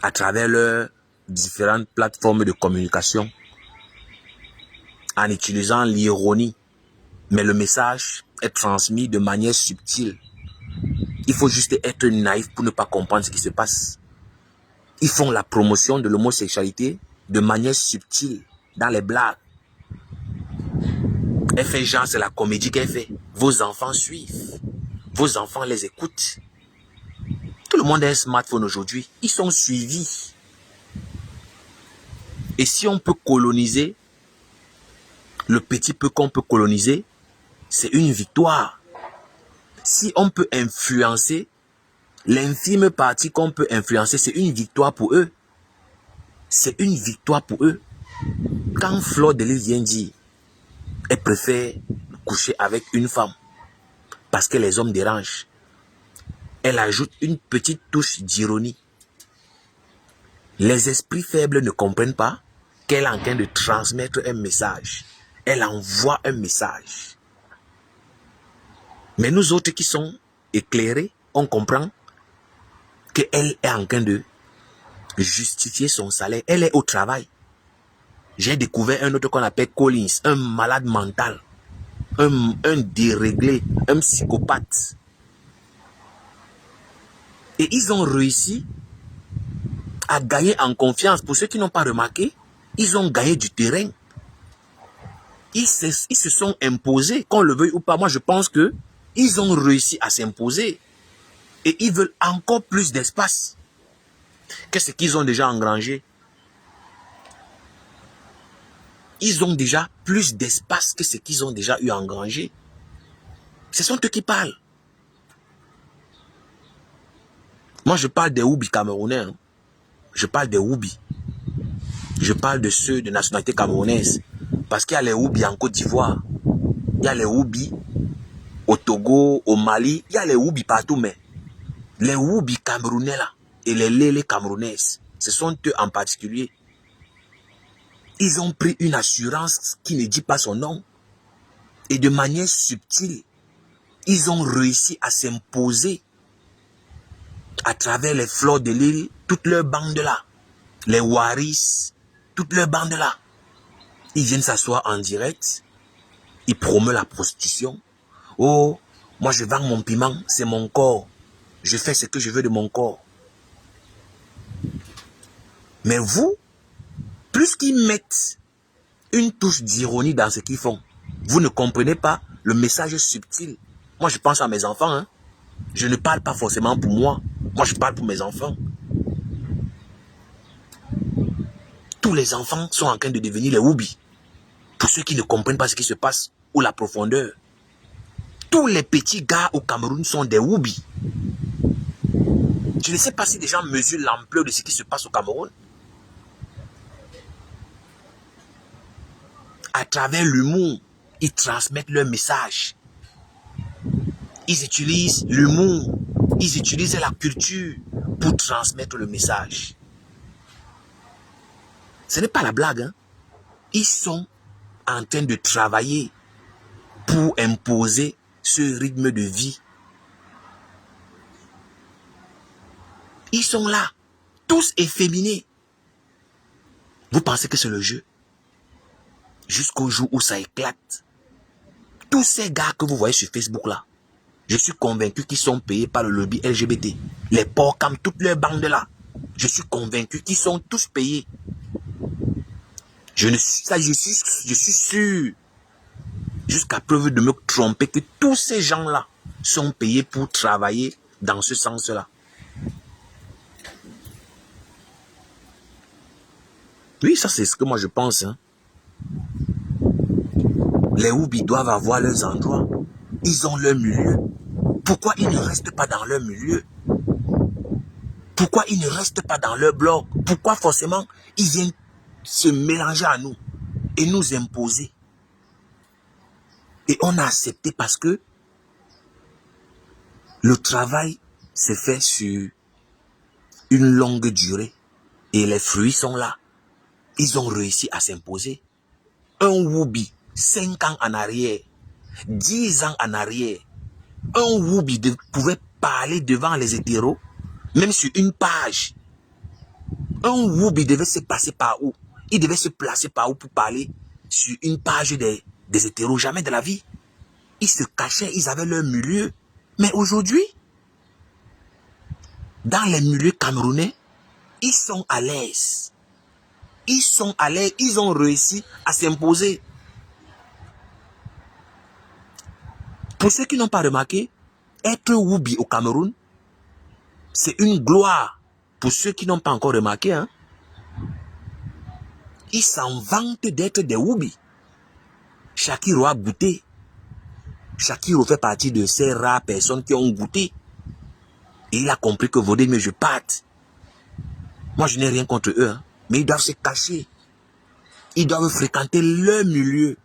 à travers leurs différentes plateformes de communication en utilisant l'ironie. Mais le message est transmis de manière subtile. Il faut juste être naïf pour ne pas comprendre ce qui se passe. Ils font la promotion de l'homosexualité de manière subtile, dans les blagues. Elle fait genre, c'est la comédie qu'elle fait. Vos enfants suivent. Vos enfants les écoutent. Tout le monde a un smartphone aujourd'hui. Ils sont suivis. Et si on peut coloniser, le petit peu qu'on peut coloniser, c'est une victoire. Si on peut influencer, l'infime partie qu'on peut influencer, c'est une victoire pour eux. C'est une victoire pour eux. Quand Fleur de Lys vient dire, elle préfère coucher avec une femme parce que les hommes dérangent, elle ajoute une petite touche d'ironie. Les esprits faibles ne comprennent pas qu'elle est en train de transmettre un message. Elle envoie un message. Mais nous autres qui sommes éclairés, on comprend qu'elle est en train de justifier son salaire. Elle est au travail. J'ai découvert un autre qu'on appelle Collins, un malade mental, un déréglé, un psychopathe. Et ils ont réussi à gagner en confiance. Pour ceux qui n'ont pas remarqué, ils ont gagné du terrain. Ils se sont imposés, qu'on le veuille ou pas. Moi, je pense que ils ont réussi à s'imposer. Et ils veulent encore plus d'espace que ce qu'ils ont déjà engrangé. Ils ont déjà plus d'espace que ce qu'ils ont déjà eu à engranger. Ce sont eux qui parlent. Moi, je parle des Woubi camerounais. Hein. Je parle des Woubi. Je parle de ceux de nationalité camerounaise. Parce qu'il y a les Woubi en Côte d'Ivoire. Il y a les Woubi au Togo, au Mali. Il y a les Woubi partout. Mais les Woubi camerounais là et les Lélé camerounaises, ce sont eux en particulier. Ils ont pris une assurance qui ne dit pas son nom. Et de manière subtile, ils ont réussi à s'imposer à travers les Fleurs de Lys, toute leur bande là. Les Waris, toute leur bande là. Ils viennent s'asseoir en direct. Ils promeuvent la prostitution. Oh, moi je vends mon piment, c'est mon corps. Je fais ce que je veux de mon corps. Mais vous, plus qu'ils mettent une touche d'ironie dans ce qu'ils font, vous ne comprenez pas le message subtil. Moi, je pense à mes enfants. Hein. Je ne parle pas forcément pour moi. Moi, je parle pour mes enfants. Tous les enfants sont en train de devenir les Woubi. Pour ceux qui ne comprennent pas ce qui se passe ou la profondeur. Tous les petits gars au Cameroun sont des Woubi. Je ne sais pas si les gens mesurent l'ampleur de ce qui se passe au Cameroun. À travers l'humour, ils transmettent leur message. Ils utilisent l'humour, ils utilisent la culture pour transmettre le message. Ce n'est pas la blague. Hein? Ils sont en train de travailler pour imposer ce rythme de vie. Ils sont là, tous efféminés. Vous pensez que c'est le jeu? Jusqu'au jour où ça éclate. Tous ces gars que vous voyez sur Facebook là, je suis convaincu qu'ils sont payés par le lobby LGBT. Les porcams, toutes leurs bandes là. Je suis convaincu qu'ils sont tous payés. Je suis sûr, jusqu'à preuve de me tromper, que tous ces gens-là sont payés pour travailler dans ce sens-là. Oui, ça c'est ce que moi je pense. Hein. Les Woubi doivent avoir leurs endroits. Ils ont leur milieu. Pourquoi ils ne restent pas dans leur milieu? Pourquoi ils ne restent pas dans leur blog? Pourquoi forcément ils viennent se mélanger à nous et nous imposer? Et on a accepté parce que le travail s'est fait sur une longue durée et les fruits sont là. Ils ont réussi à s'imposer. Un Woubi, 5 ans en arrière, 10 ans en arrière, un Woubi pouvait parler devant les hétéros, même sur une page. Un Woubi devait se passer par où? Il devait se placer par où pour parler sur une page des hétéros? Jamais de la vie. Ils se cachaient, ils avaient leur milieu. Mais aujourd'hui, dans les milieux camerounais, ils sont à l'aise. Ils sont à l'aise, ils ont réussi à s'imposer. Pour ceux qui n'ont pas remarqué, être Woubi au Cameroun, c'est une gloire. Pour ceux qui n'ont pas encore remarqué, hein. Ils s'en vantent d'être des Woubi. Shakiro a goûté. Shakiro fait partie de ces rares personnes qui ont goûté. Et il a compris que vaudrait mieux je parte. Moi, je n'ai rien contre eux, hein, mais ils doivent se cacher. Ils doivent fréquenter leur milieu.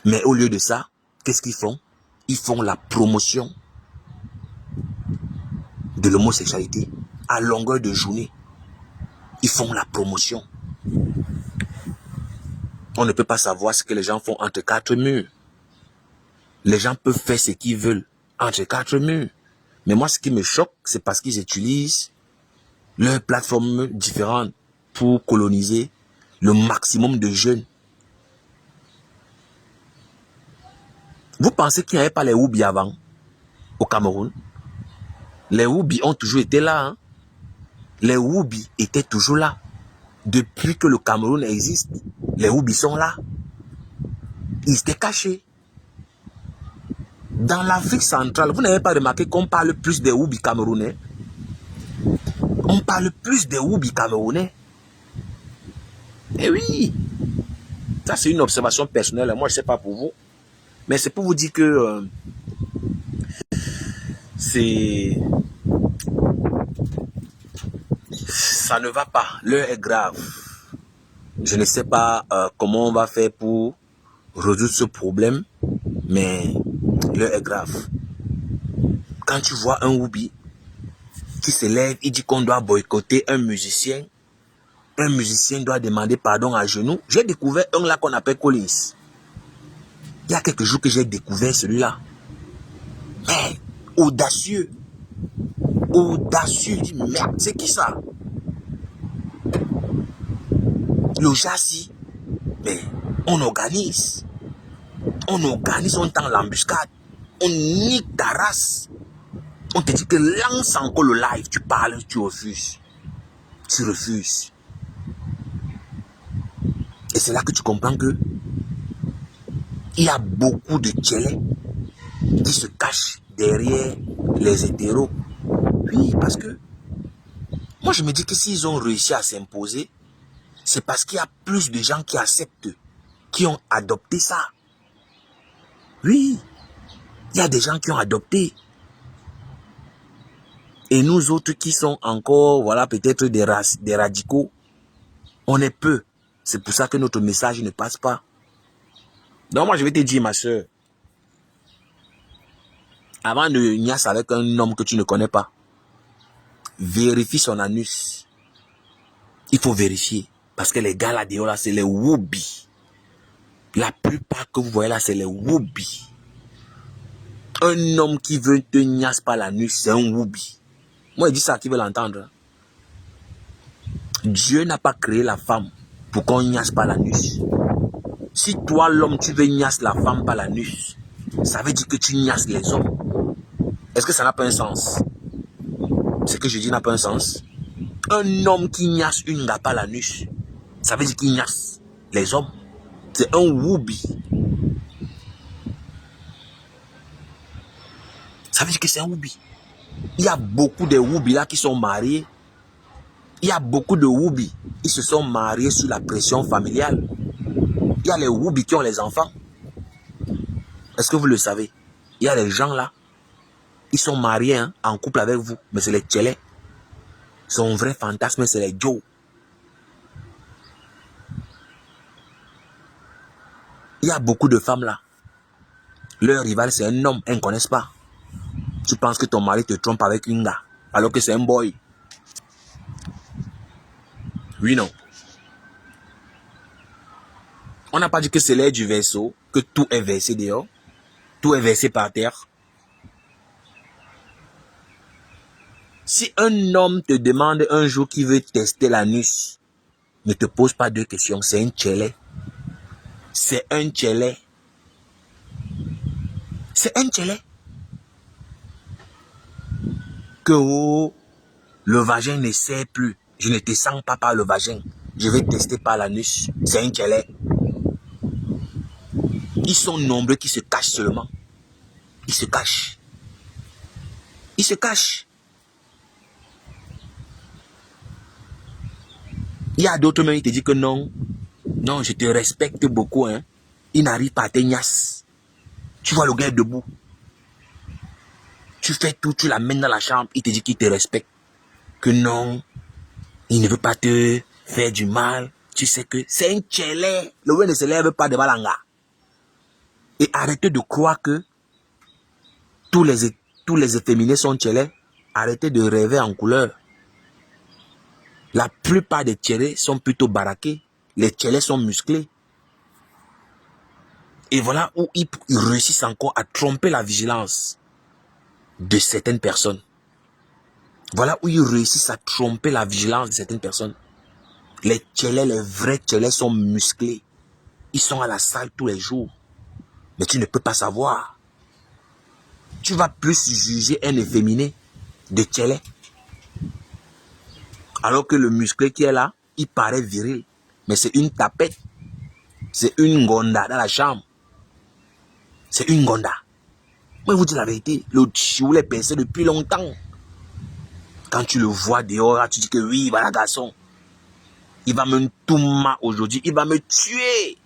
Mais au lieu de ça, qu'est-ce qu'ils font? Ils font la promotion de l'homosexualité à longueur de journée. Ils font la promotion. On ne peut pas savoir ce que les gens font entre quatre murs. Les gens peuvent faire ce qu'ils veulent entre quatre murs. Mais moi, ce qui me choque, c'est parce qu'ils utilisent leurs plateformes différentes pour coloniser le maximum de jeunes. Vous pensez qu'il n'y avait pas les Woubi avant, au Cameroun? Les Woubi ont toujours été là. Hein? Les Woubi étaient toujours là. Depuis que le Cameroun existe, les Woubi sont là. Ils étaient cachés. Dans l'Afrique centrale, vous n'avez pas remarqué qu'on parle plus des Woubi camerounais? On parle plus des Woubi camerounais. Eh oui! Ça, c'est une observation personnelle. Moi, je ne sais pas pour vous. Mais c'est pour vous dire que ça ne va pas. L'heure est grave. Je ne sais pas comment on va faire pour résoudre ce problème, mais l'heure est grave. Quand tu vois un Woubi qui se lève, il dit qu'on doit boycotter un musicien doit demander pardon à genoux. J'ai découvert un là qu'on appelle Collins. Il y a quelques jours que j'ai découvert celui-là. Mais audacieux. Audacieux. Il dit, merde, c'est qui ça? Le Jassi. Mais on organise. On tend l'embuscade. On nique ta race. On te dit que lance encore le live. Tu parles, tu refuses. Tu refuses. Et c'est là que tu comprends que il y a beaucoup de tchélés qui se cachent derrière les hétéros. Oui, parce que moi je me dis que s'ils ont réussi à s'imposer, c'est parce qu'il y a plus de gens qui acceptent, qui ont adopté ça. Oui, il y a des gens qui ont adopté. Et nous autres qui sont encore, voilà, peut-être des radicaux, on est peu. C'est pour ça que notre message ne passe pas. Donc moi je vais te dire, ma soeur, avant de niasse avec un homme que tu ne connais pas, vérifie son anus. Il faut vérifier. Parce que les gars là dehors là, c'est les Woubi. La plupart que vous voyez là, c'est les Woubi. Un homme qui veut te niasse par l'anus, c'est un Woubi. Moi je dis ça, qui veut l'entendre. Dieu n'a pas créé la femme pour qu'on niasse par l'anus. Si toi l'homme tu veux niasse la femme par l'anus, ça veut dire que tu niasses les hommes. Est-ce que ça n'a pas un sens? Ce que je dis n'a pas un sens. Un homme qui niasse une gars par l'anus, ça veut dire qu'il niasse les hommes. C'est un Woubi. Ça veut dire que c'est un Woubi. Il y a beaucoup de Woubi là qui sont mariés. Il y a beaucoup de Woubi. Ils se sont mariés sous la pression familiale. Il y a les Woubi qui ont les enfants. Est-ce que vous le savez? Il y a les gens là. Ils sont mariés hein, en couple avec vous. Mais c'est les tchélés. Son vrai fantasme, c'est les Joe. Il y a beaucoup de femmes là. Leur rival, c'est un homme. Elles ne connaissent pas. Tu penses que ton mari te trompe avec une gars. Alors que c'est un boy. Oui, non. On n'a pas dit que c'est l'air du vaisseau, que tout est versé dehors. Tout est versé par terre. Si un homme te demande un jour qu'il veut tester l'anus, ne te pose pas deux questions. C'est un tchélé. C'est un tchélé. C'est un tchélé. Que oh, le vagin ne sert plus. Je ne te sens pas par le vagin. Je vais tester par l'anus. C'est un tchélé. Ils sont nombreux qui se cachent seulement. Ils se cachent. Ils se cachent. Il y a d'autres même qui te disent que non. Non, je te respecte beaucoup. Hein. Ils n'arrivent pas à te niasse. Tu vois le gars debout. Tu fais tout, tu l'amènes dans la chambre, il te dit qu'il te respecte. Que non, il ne veut pas te faire du mal. Tu sais que c'est un tchélé. Le gars ne se lève pas devant l'anga. Et arrêtez de croire que tous les efféminés sont tchélés. Arrêtez de rêver en couleur. La plupart des tchélés sont plutôt baraqués. Les tchélés sont musclés. Et voilà où ils réussissent encore à tromper la vigilance de certaines personnes. Voilà où ils réussissent à tromper la vigilance de certaines personnes. Les tchélés, les vrais tchélés sont musclés. Ils sont à la salle tous les jours. Mais tu ne peux pas savoir. Tu vas plus juger un efféminé de tchélé. Alors que le musclé qui est là, il paraît viril. Mais c'est une tapette. C'est une gonda dans la chambre. C'est une gonda. Moi, je vous dis la vérité. Le chioul est percé depuis longtemps. Quand tu le vois dehors, tu dis que oui, voilà garçon. Il va me tourmer aujourd'hui. Il va me tuer.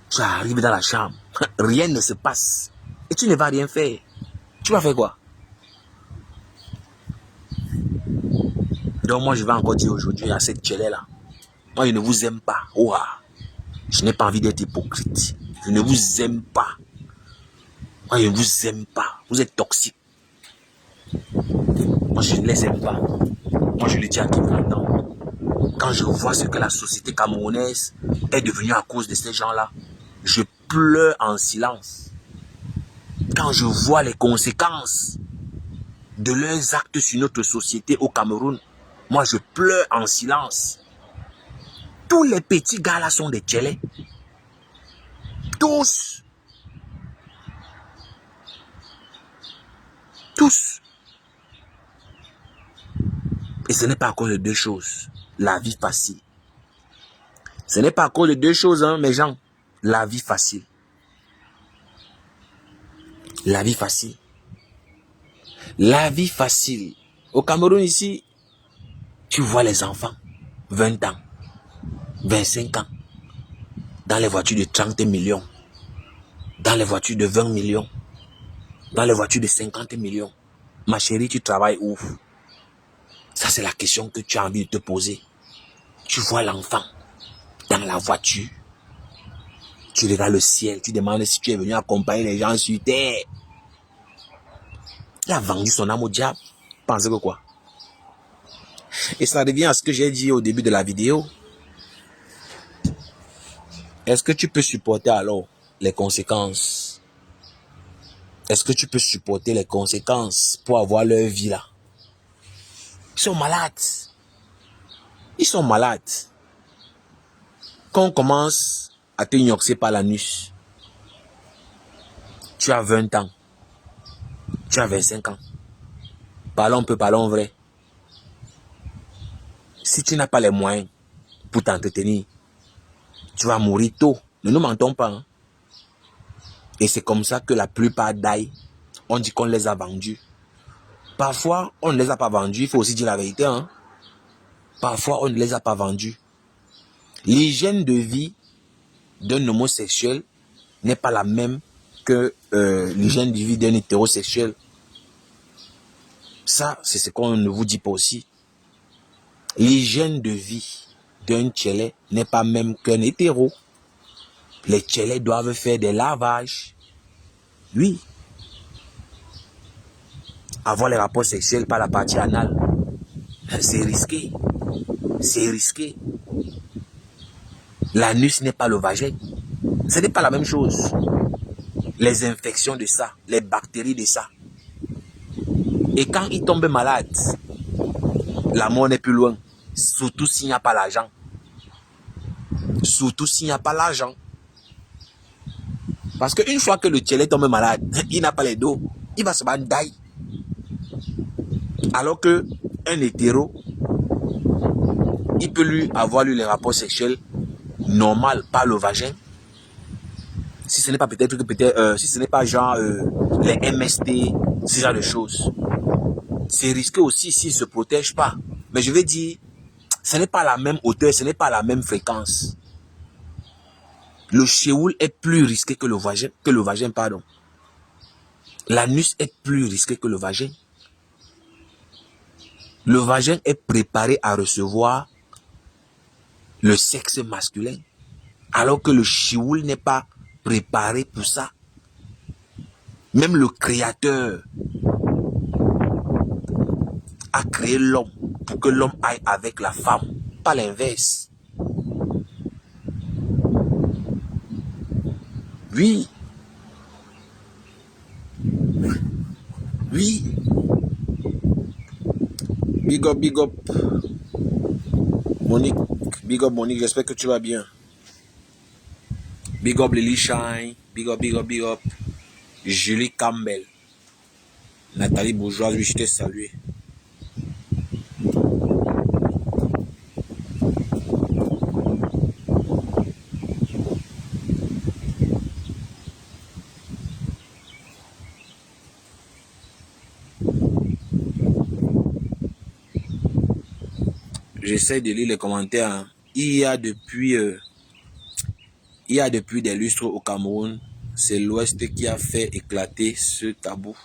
Tu arrives dans la chambre. Rien ne se passe. Et tu ne vas rien faire. Tu vas faire quoi? Donc moi, je vais encore dire aujourd'hui à cette tchélé-là. Moi, je ne vous aime pas. Ouah. Je n'ai pas envie d'être hypocrite. Je ne vous aime pas. Moi, je ne vous aime pas. Vous êtes toxique. Moi, je ne les aime pas. Moi, je le dis à qui m'entend. Quand je vois ce que la société camerounaise est devenue à cause de ces gens-là, je pleure en silence. Quand je vois les conséquences de leurs actes sur notre société au Cameroun, moi, je pleure en silence. Tous les petits gars là sont des tchélés. Tous. Tous. Et ce n'est pas à cause de deux choses. La vie facile. Ce n'est pas à cause de deux choses, hein, mes gens. La vie facile. La vie facile. La vie facile. Au Cameroun ici, tu vois les enfants, 20 ans, 25 ans, dans les voitures de 30 millions, dans les voitures de 20 millions, dans les voitures de 50 millions. Ma chérie, tu travailles où? Ça, c'est la question que tu as envie de te poser. Tu vois l'enfant dans la voiture. Tu regardes le ciel. Tu demandes si tu es venu accompagner les gens sur terre. Il a vendu son âme au diable. Pensez que quoi? Et ça revient à ce que j'ai dit au début de la vidéo. Est-ce que tu peux supporter alors les conséquences? Est-ce que tu peux supporter les conséquences pour avoir leur vie là? Ils sont malades. Ils sont malades. Quand on commence à te gnoxer par l'anus, tu as 20 ans. Tu as 25 ans. Parlons peu, parlons vrai. Si tu n'as pas les moyens pour t'entretenir, tu vas mourir tôt. Ne nous mentons pas. Hein? Et c'est comme ça que la plupart d'ailleurs, on dit qu'on les a vendus. Parfois, on ne les a pas vendus. Il faut aussi dire la vérité. Hein? Parfois, on ne les a pas vendus. L'hygiène de vie d'un homosexuel n'est pas la même que l'hygiène de vie d'un hétérosexuel. Ça, c'est ce qu'on ne vous dit pas aussi. L'hygiène de vie d'un tchélé n'est pas même qu'un hétéro. Les tchélés doivent faire des lavages. Oui. Avoir les rapports sexuels par la partie anale, c'est risqué. C'est risqué. L'anus n'est pas le vagin. Ce n'est pas la même chose. Les infections de ça, les bactéries de ça. Et quand il tombe malade, la mort n'est plus loin. Surtout s'il n'y a pas l'argent. Surtout s'il n'y a pas l'argent. Parce qu'une fois que le tchélé tombe malade, il n'a pas les dos. Il va se bandailler. Alors que un hétéro, il peut lui avoir les rapports sexuels normal par le vagin. Si ce n'est pas peut-être si ce n'est pas genre les MST, ce genre de choses. C'est risqué aussi s'il ne se protège pas. Mais je vais dire, ce n'est pas la même hauteur, ce n'est pas la même fréquence. Le Séoul est plus risqué que le vagin, pardon. L'anus est plus risqué que le vagin. Le vagin est préparé à recevoir le sexe masculin, alors que le Séoul n'est pas préparé pour ça. Même le Créateur a créé l'homme pour que l'homme aille avec la femme, pas l'inverse. Oui. Oui. Big up, big up. Monique, big up Monique, j'espère que tu vas bien. Big up Lily Shine, big up, big up, big up. Julie Campbell. Nathalie Bourgeois, oui, je t'ai salué. J'essaie de lire les commentaires. Hein. Il y a depuis des lustres au Cameroun, c'est l'Ouest qui a fait éclater ce tabou.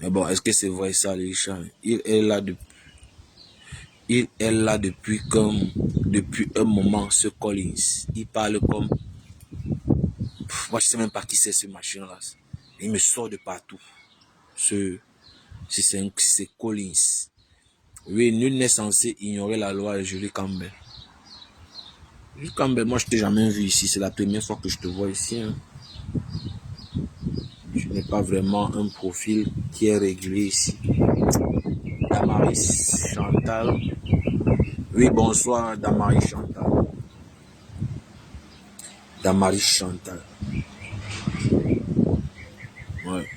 Mais bon, est-ce que c'est vrai ça, les chats? Il est là depuis un moment, ce Collins. Il parle comme... moi, je sais même pas qui c'est ce machin-là. Il me sort de partout. Si c'est Collins. Oui, nul n'est censé ignorer la loi de Julie Campbell. Julie Campbell, moi, je t'ai jamais vu ici. C'est la première fois que je te vois ici. Hein. Je n'ai pas vraiment un profil qui est régulier ici. Damaris Chantal. Oui, bonsoir, Damaris Chantal. Damaris Chantal. Ouais.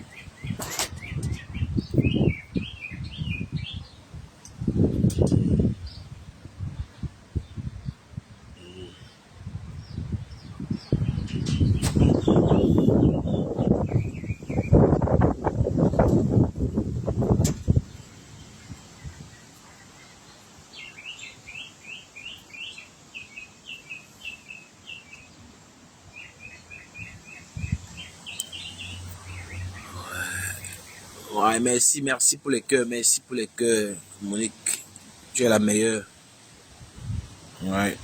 Ouais, merci pour les cœurs, Monique. Tu es la meilleure. Ouais.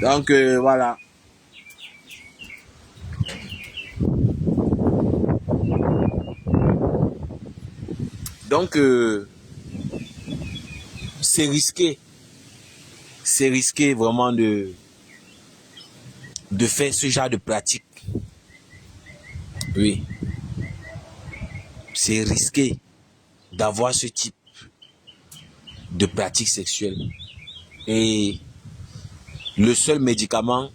Donc, voilà. Donc, c'est risqué. C'est risqué vraiment de faire ce genre de pratique. Oui. C'est risqué d'avoir ce type de pratique sexuelle. Et le seul médicament,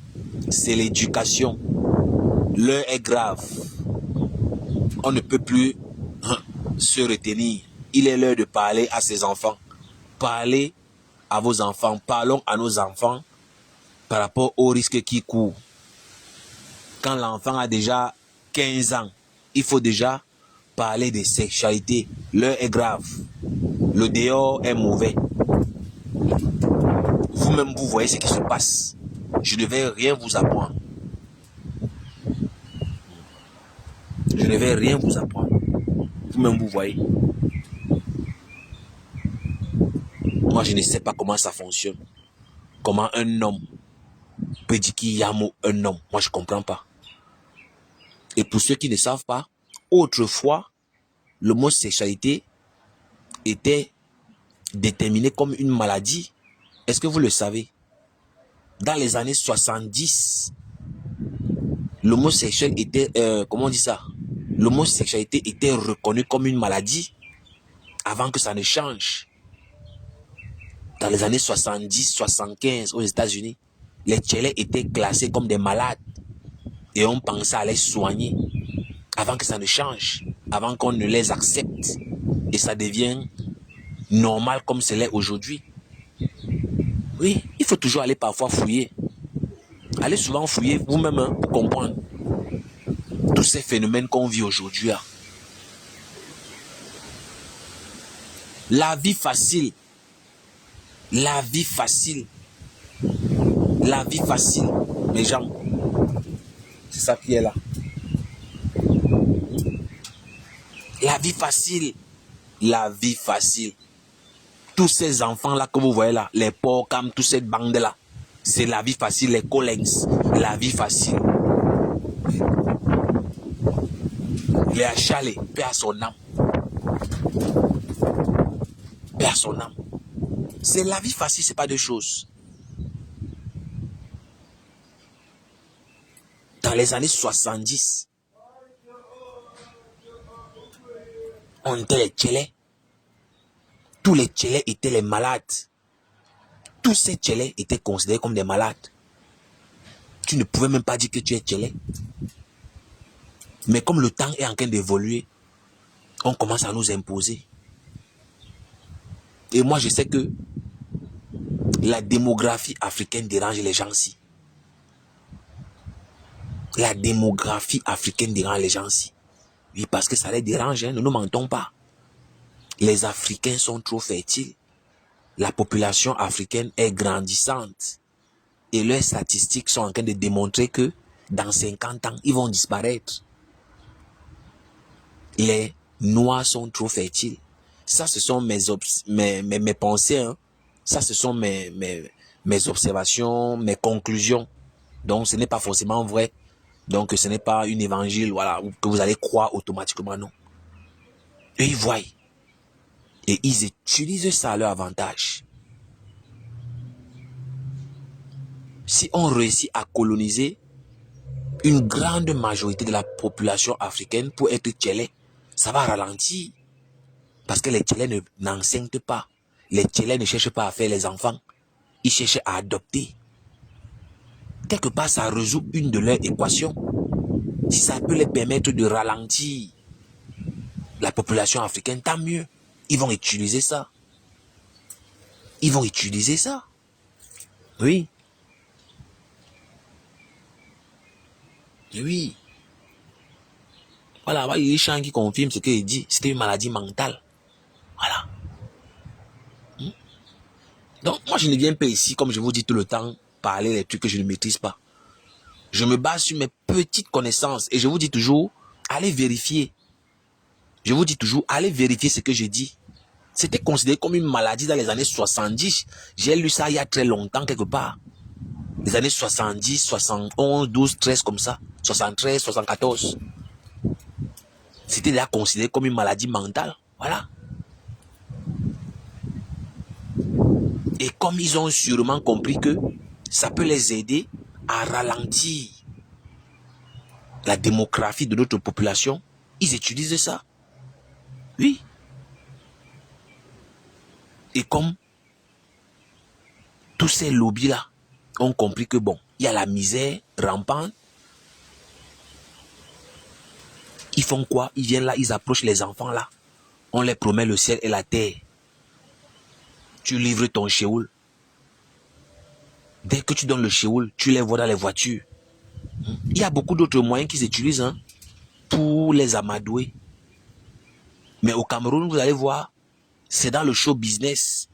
c'est l'éducation. L'heure est grave. On ne peut plus se retenir. Il est l'heure de parler à ses enfants. Parlez à vos enfants. Parlons à nos enfants par rapport aux risques qu'ils courent. Quand l'enfant a déjà 15 ans, il faut déjà parler de sexualité. L'heure est grave. Le dehors est mauvais. Vous-même, vous voyez ce qui se passe. Je ne vais rien vous apprendre. Je ne vais rien vous apprendre. Vous-même, vous voyez. Moi, je ne sais pas comment ça fonctionne. Comment un homme peut dire qu'il y a un homme. Moi, je ne comprends pas. Et pour ceux qui ne savent pas, autrefois, l'homosexualité était déterminée comme une maladie. Est-ce que vous le savez? Dans les années 70, l'homosexuel était, comment on dit ça? L'homosexualité était reconnue comme une maladie avant que ça ne change. Dans les années 70, 75 aux États-Unis, les tchèlés étaient classés comme des malades et on pensait à les soigner avant que ça ne change, avant qu'on ne les accepte et ça devienne normal comme c'est l'est aujourd'hui. Oui, il faut toujours aller parfois fouiller. Allez souvent fouiller vous-même hein, pour comprendre tous ces phénomènes qu'on vit aujourd'hui. Hein. La vie facile. La vie facile. La vie facile. Mes gens. C'est ça qui est là. La vie facile. La vie facile. Tous ces enfants-là que vous voyez là, les porcams, toute cette bande-là, c'est la vie facile, les Collins. La vie facile. Les Achalés, paix à son âme. Paix à son âme. C'est la vie facile, c'est pas deux choses. Dans les années 70, on était les Tchélés. Tous les Tchélés étaient les malades. Tous ces Tchélés étaient considérés comme des malades. Tu ne pouvais même pas dire que tu es Tchélé. Mais comme le temps est en train d'évoluer, on commence à nous imposer. Et moi, je sais que la démographie africaine dérange les gens-ci. La démographie africaine dérange les gens-ci. Oui, parce que ça les dérange, hein, nous ne mentons pas. Les Africains sont trop fertiles. La population africaine est grandissante. Et leurs statistiques sont en train de démontrer que dans 50 ans, ils vont disparaître. Les Noirs sont trop fertiles. Ça, ce sont mes pensées. Hein. Ça, ce sont mes observations, mes conclusions. Donc, ce n'est pas forcément vrai. Donc, ce n'est pas une évangile, voilà, que vous allez croire automatiquement, non. Eux, ils voient. Et ils utilisent ça à leur avantage. Si on réussit à coloniser une grande majorité de la population africaine pour être Tchélé, ça va ralentir. Parce que les Tchélés n'enseignent pas. Les Tchélés ne cherchent pas à faire les enfants. Ils cherchent à adopter. Quelque part, ça résout une de leurs équations. Si ça peut les permettre de ralentir la population africaine, tant mieux. Ils vont utiliser ça. Ils vont utiliser ça. Oui. Oui. Voilà, il y a des gens qui confirment ce qu'il dit. C'était une maladie mentale. Voilà. Donc, moi, je ne viens pas ici, comme je vous dis tout le temps, parler des trucs que je ne maîtrise pas. Je me base sur mes petites connaissances. Et je vous dis toujours, allez vérifier. Je vous dis toujours, allez vérifier ce que je dis. C'était considéré comme une maladie dans les années 70. J'ai lu ça il y a très longtemps, quelque part. Les années 70, 71, 12, 13, comme ça. 73, 74. C'était déjà considéré comme une maladie mentale. Voilà. Et comme ils ont sûrement compris que ça peut les aider à ralentir la démographie de notre population, ils utilisent ça. Oui. Et comme tous ces lobbies-là ont compris que bon, il y a la misère rampante, ils font quoi? Ils viennent là, ils approchent les enfants là. On les promet le ciel et la terre. Tu livres ton chéoul. Dès que tu donnes le chéoul, tu les vois dans les voitures. Il y a beaucoup d'autres moyens qu'ils utilisent hein, pour les amadouer. Mais au Cameroun, vous allez voir, c'est dans le show business.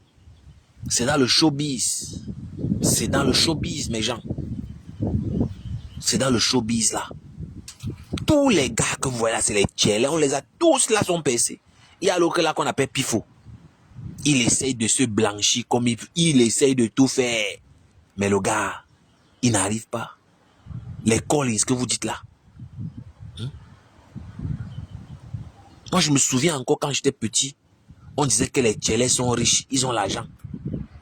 C'est dans le showbiz. C'est dans le showbiz, mes gens. C'est dans le showbiz là. Tous les gars que vous voyez là, c'est les Tchélés. On les a tous là, sont percés. Il y a l'autre là qu'on appelle Pifo. Il essaye de se blanchir comme il essaye de tout faire. Mais le gars, il n'arrive pas. Les Collins que vous dites là. Moi, je me souviens encore quand j'étais petit, on disait que les Tchélés sont riches, ils ont l'argent.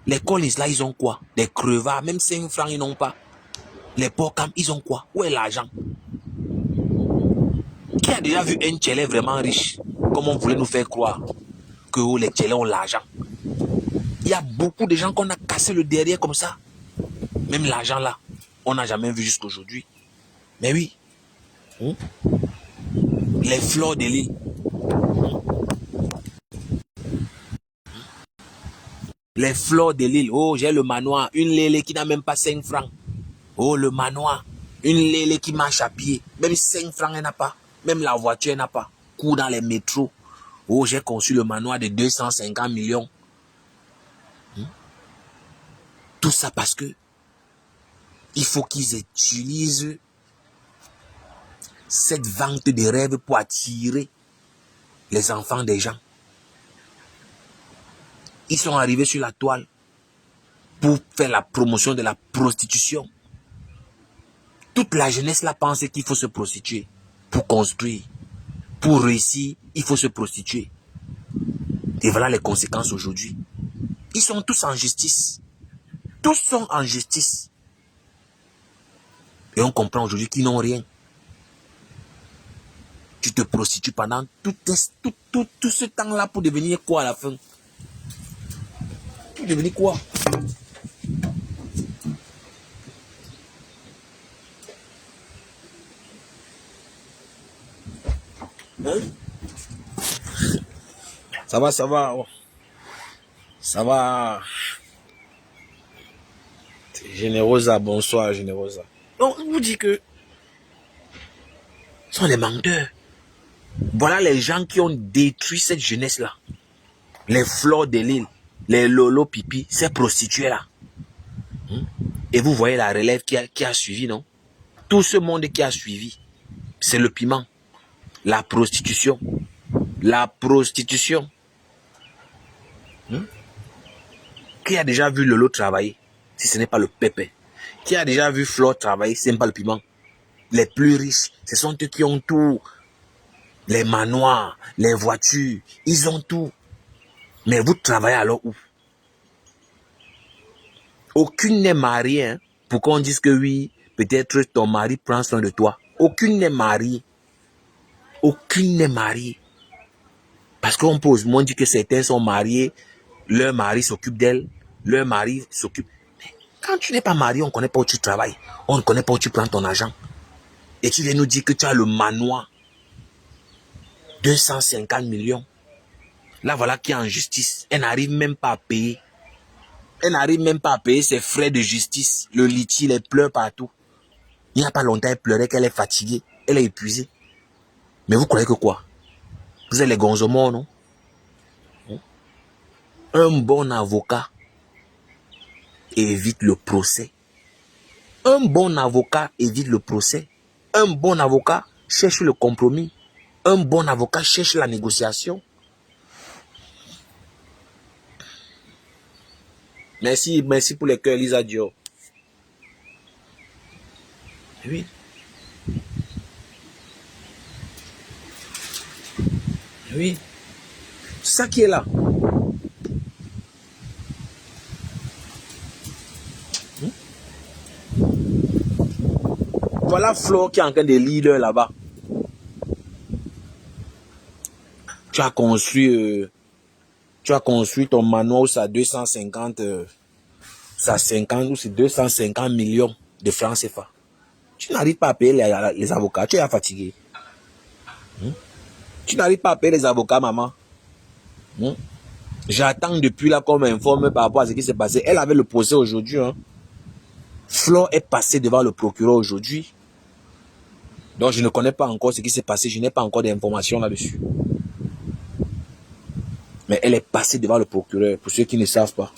Les Collins là, ils ont quoi? Des crevards, même 5 francs, ils n'ont pas. Les porcams, ils ont quoi? Où est l'argent? Qui a déjà vu un Tchélé vraiment riche? Comme on voulait nous faire croire que oh, les Tchélés ont l'argent. Il y a beaucoup de gens qu'on a cassé le derrière comme ça. Même l'argent là, on n'a jamais vu jusqu'à aujourd'hui. Mais oui. Les fleurs de l'île. Les fleurs de l'île. Oh, j'ai le manoir. Une lélé qui n'a même pas 5 francs. Oh, le manoir. Une lélé qui marche à pied. Même 5 francs, elle n'a pas. Même la voiture, elle n'a pas. Cours dans les métros. Oh, j'ai conçu le manoir de 250 millions. Tout ça parce que il faut qu'ils utilisent cette vente de rêves pour attirer les enfants des gens. Ils sont arrivés sur la toile pour faire la promotion de la prostitution. Toute la jeunesse là pense qu'il faut se prostituer pour construire. Pour réussir, il faut se prostituer. Et voilà les conséquences aujourd'hui. Ils sont tous en justice. Tous sont en justice. Et on comprend aujourd'hui qu'ils n'ont rien. Tu te prostitues pendant tout ce temps-là pour devenir quoi à la fin? Pour devenir quoi? Hein? Ça va, ça va. Oh. Ça va. Générosa, bonsoir, Générosa. Donc, on vous dit que ce sont les menteurs. Voilà les gens qui ont détruit cette jeunesse-là. Les fleurs de l'île, les lolo pipi, ces prostituées-là. Et vous voyez la relève qui a suivi, non? Tout ce monde qui a suivi, c'est le piment. La prostitution. La prostitution. Qui a déjà vu Lolo travailler, si ce n'est pas le pépé? Qui a déjà vu Flore travailler, si ce n'est pas le piment? Les plus riches, ce sont eux qui ont tout. Les manoirs, les voitures, ils ont tout. Mais vous travaillez alors où? Aucune n'est mariée, hein, pour qu'on dise que oui, peut-être ton mari prend soin de toi. Aucune n'est mariée. Aucune n'est mariée. Parce qu'on pose, on dit que certains sont mariés, leur mari s'occupe d'elle, leur mari s'occupe. Mais quand tu n'es pas marié, on ne connaît pas où tu travailles. On ne connaît pas où tu prends ton argent. Et tu viens nous dire que tu as le manoir. 250 millions. Là, voilà qui est en justice. Elle n'arrive même pas à payer. Elle n'arrive même pas à payer ses frais de justice. Le litige, elle pleure partout. Il n'y a pas longtemps, elle pleurait qu'elle est fatiguée. Elle est épuisée. Mais vous croyez que quoi? Vous êtes les gonzomos, non? Un bon avocat évite le procès. Un bon avocat évite le procès. Un bon avocat cherche le compromis. Un bon avocat cherche la négociation. Merci, merci pour les cœurs, Lisa Dior. Oui. Oui. C'est ça qui est là. Voilà Flo qui est en train de lire là-bas. Tu as construit ton manoir où ça 250, ça 50 ou c'est 250 millions de francs CFA. Tu n'arrives pas à payer les avocats, tu es fatigué. Tu n'arrives pas à payer les avocats, maman. J'attends depuis là qu'on m'informe par rapport à ce qui s'est passé. Elle avait le procès aujourd'hui. Flo est passée devant le procureur aujourd'hui. Donc je ne connais pas encore ce qui s'est passé. Je n'ai pas encore d'informations là-dessus. Mais elle est passée devant le procureur, pour ceux qui ne savent pas.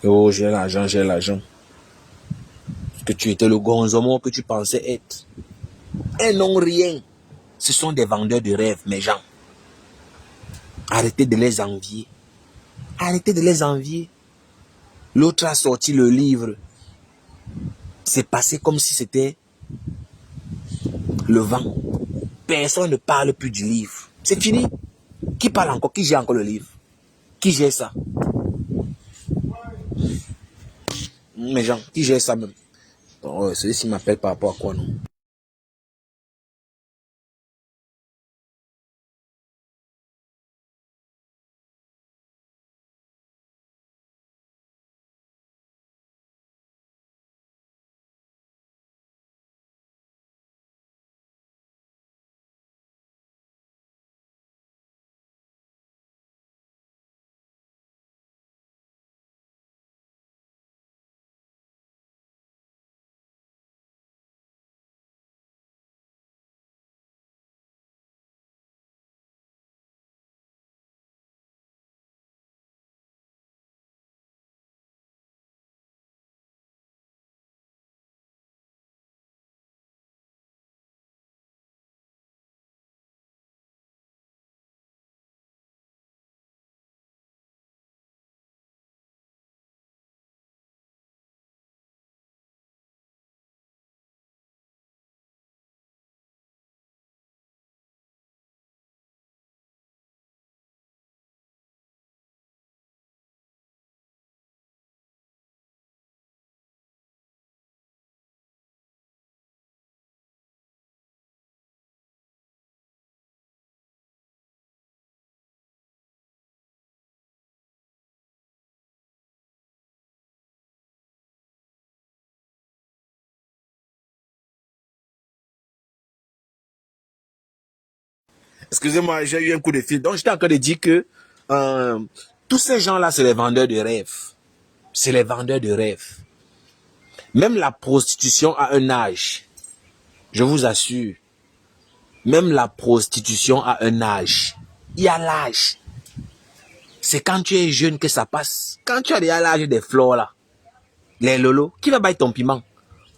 Oh, j'ai l'argent, j'ai l'argent. Parce que tu étais le gonzomo que tu pensais être. Elles n'ont rien. Ce sont des vendeurs de rêves, mes gens. Arrêtez de les envier. Arrêtez de les envier. L'autre a sorti le livre. C'est passé comme si c'était le vent. Personne ne parle plus du livre. C'est fini. Qui parle encore? Qui gère encore le livre? Qui gère ça? Mes gens, qui gère ça même? Celui-ci m'appelle par rapport à quoi, non? Excusez-moi, j'ai eu un coup de fil. Donc, j'étais en train de dire que tous ces gens-là, c'est les vendeurs de rêves. C'est les vendeurs de rêves. Même la prostitution a un âge. Je vous assure. Même la prostitution a un âge. Il y a l'âge. C'est quand tu es jeune que ça passe. Quand tu as déjà l'âge des fleurs là, les lolos, qui va bailler ton piment?